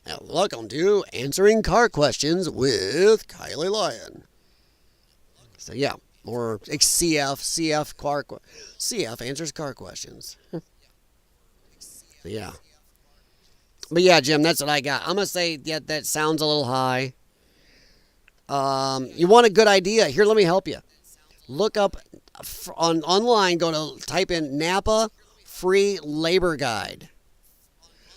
Now, welcome to Answering Car Questions with Kylie Lyon. So yeah, or CF answers car questions. So yeah. But yeah, Jim, that's what I got. I'm going to say, yeah, that sounds a little high. You want a good idea? Here, let me help you. Look up online, type in Napa Free Labor Guide.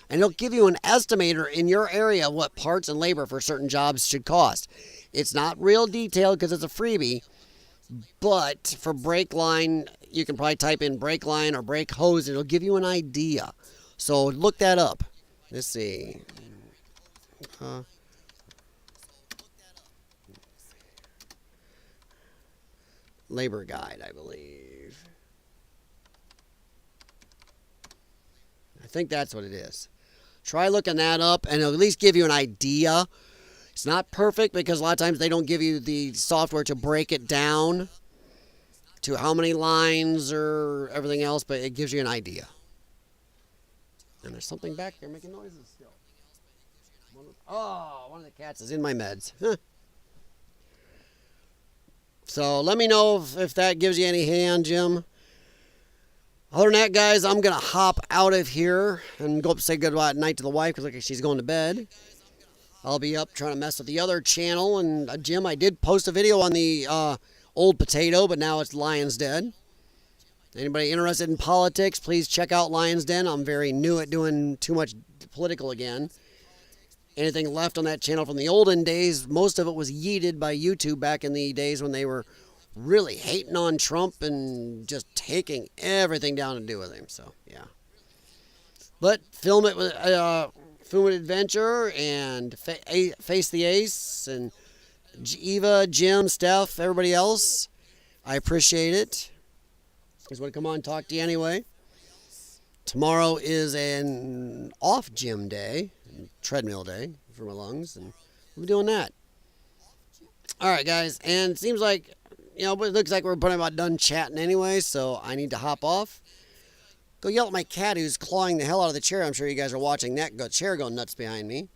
And it'll give you an estimator in your area of what parts and labor for certain jobs should cost. It's not real detailed because it's a freebie. But for brake line, you can probably type in brake line or brake hose. It'll give you an idea. So look that up. Let's see. Labor guide, I believe. I think that's what it is. Try looking that up and it'll at least give you an idea. It's not perfect because a lot of times they don't give you the software to break it down to how many lines or everything else, but it gives you an idea. And there's something back there making noises still. One of the cats is in my meds. Huh. So let me know if that gives you any hand, Jim. Other than that, guys, I'm going to hop out of here and go up and say goodbye at night to the wife because look like she's going to bed. I'll be up trying to mess with the other channel. And Jim, I did post a video on the old potato, but now it's Lion's Den. Anybody interested in politics, please check out Lion's Den. I'm very new at doing too much political again. Anything left on that channel from the olden days, most of it was yeeted by YouTube back in the days when they were really hating on Trump and just taking everything down to do with him. So, yeah. But film it with Film Adventure and Face the Ace and Eva, Jim, Steph, everybody else. I appreciate it. I just want to come on and talk to you anyway. Tomorrow is an off gym day, treadmill day for my lungs, and we'll be doing that. All right, guys, and it seems like, it looks like we're pretty about done chatting anyway, so I need to hop off. Go yell at my cat who's clawing the hell out of the chair. I'm sure you guys are watching that chair go nuts behind me.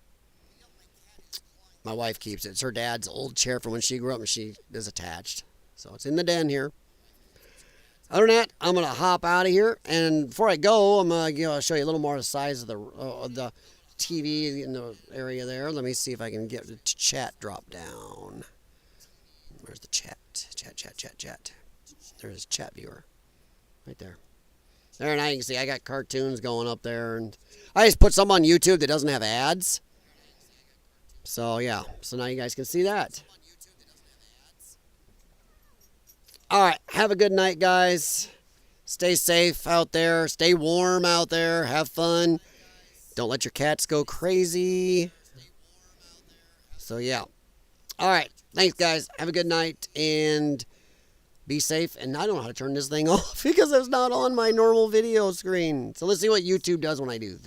My wife keeps it. It's her dad's old chair from when she grew up and she is attached. So it's in the den here. Other than that, I'm going to hop out of here. And before I go, I'm going to show you a little more of the size of the TV in the area there. Let me see if I can get the chat drop down. Where's the chat? Chat. There's chat viewer. Right there. There, now you can see I got cartoons going up there. And I just put some on YouTube that doesn't have ads. So, yeah. So now you guys can see that. All right. Have a good night, guys. Stay safe out there. Stay warm out there. Have fun. Don't let your cats go crazy. So, yeah. All right. Thanks, guys. Have a good night. And be safe. And I don't know how to turn this thing off because it's not on my normal video screen. So let's see what YouTube does when I do.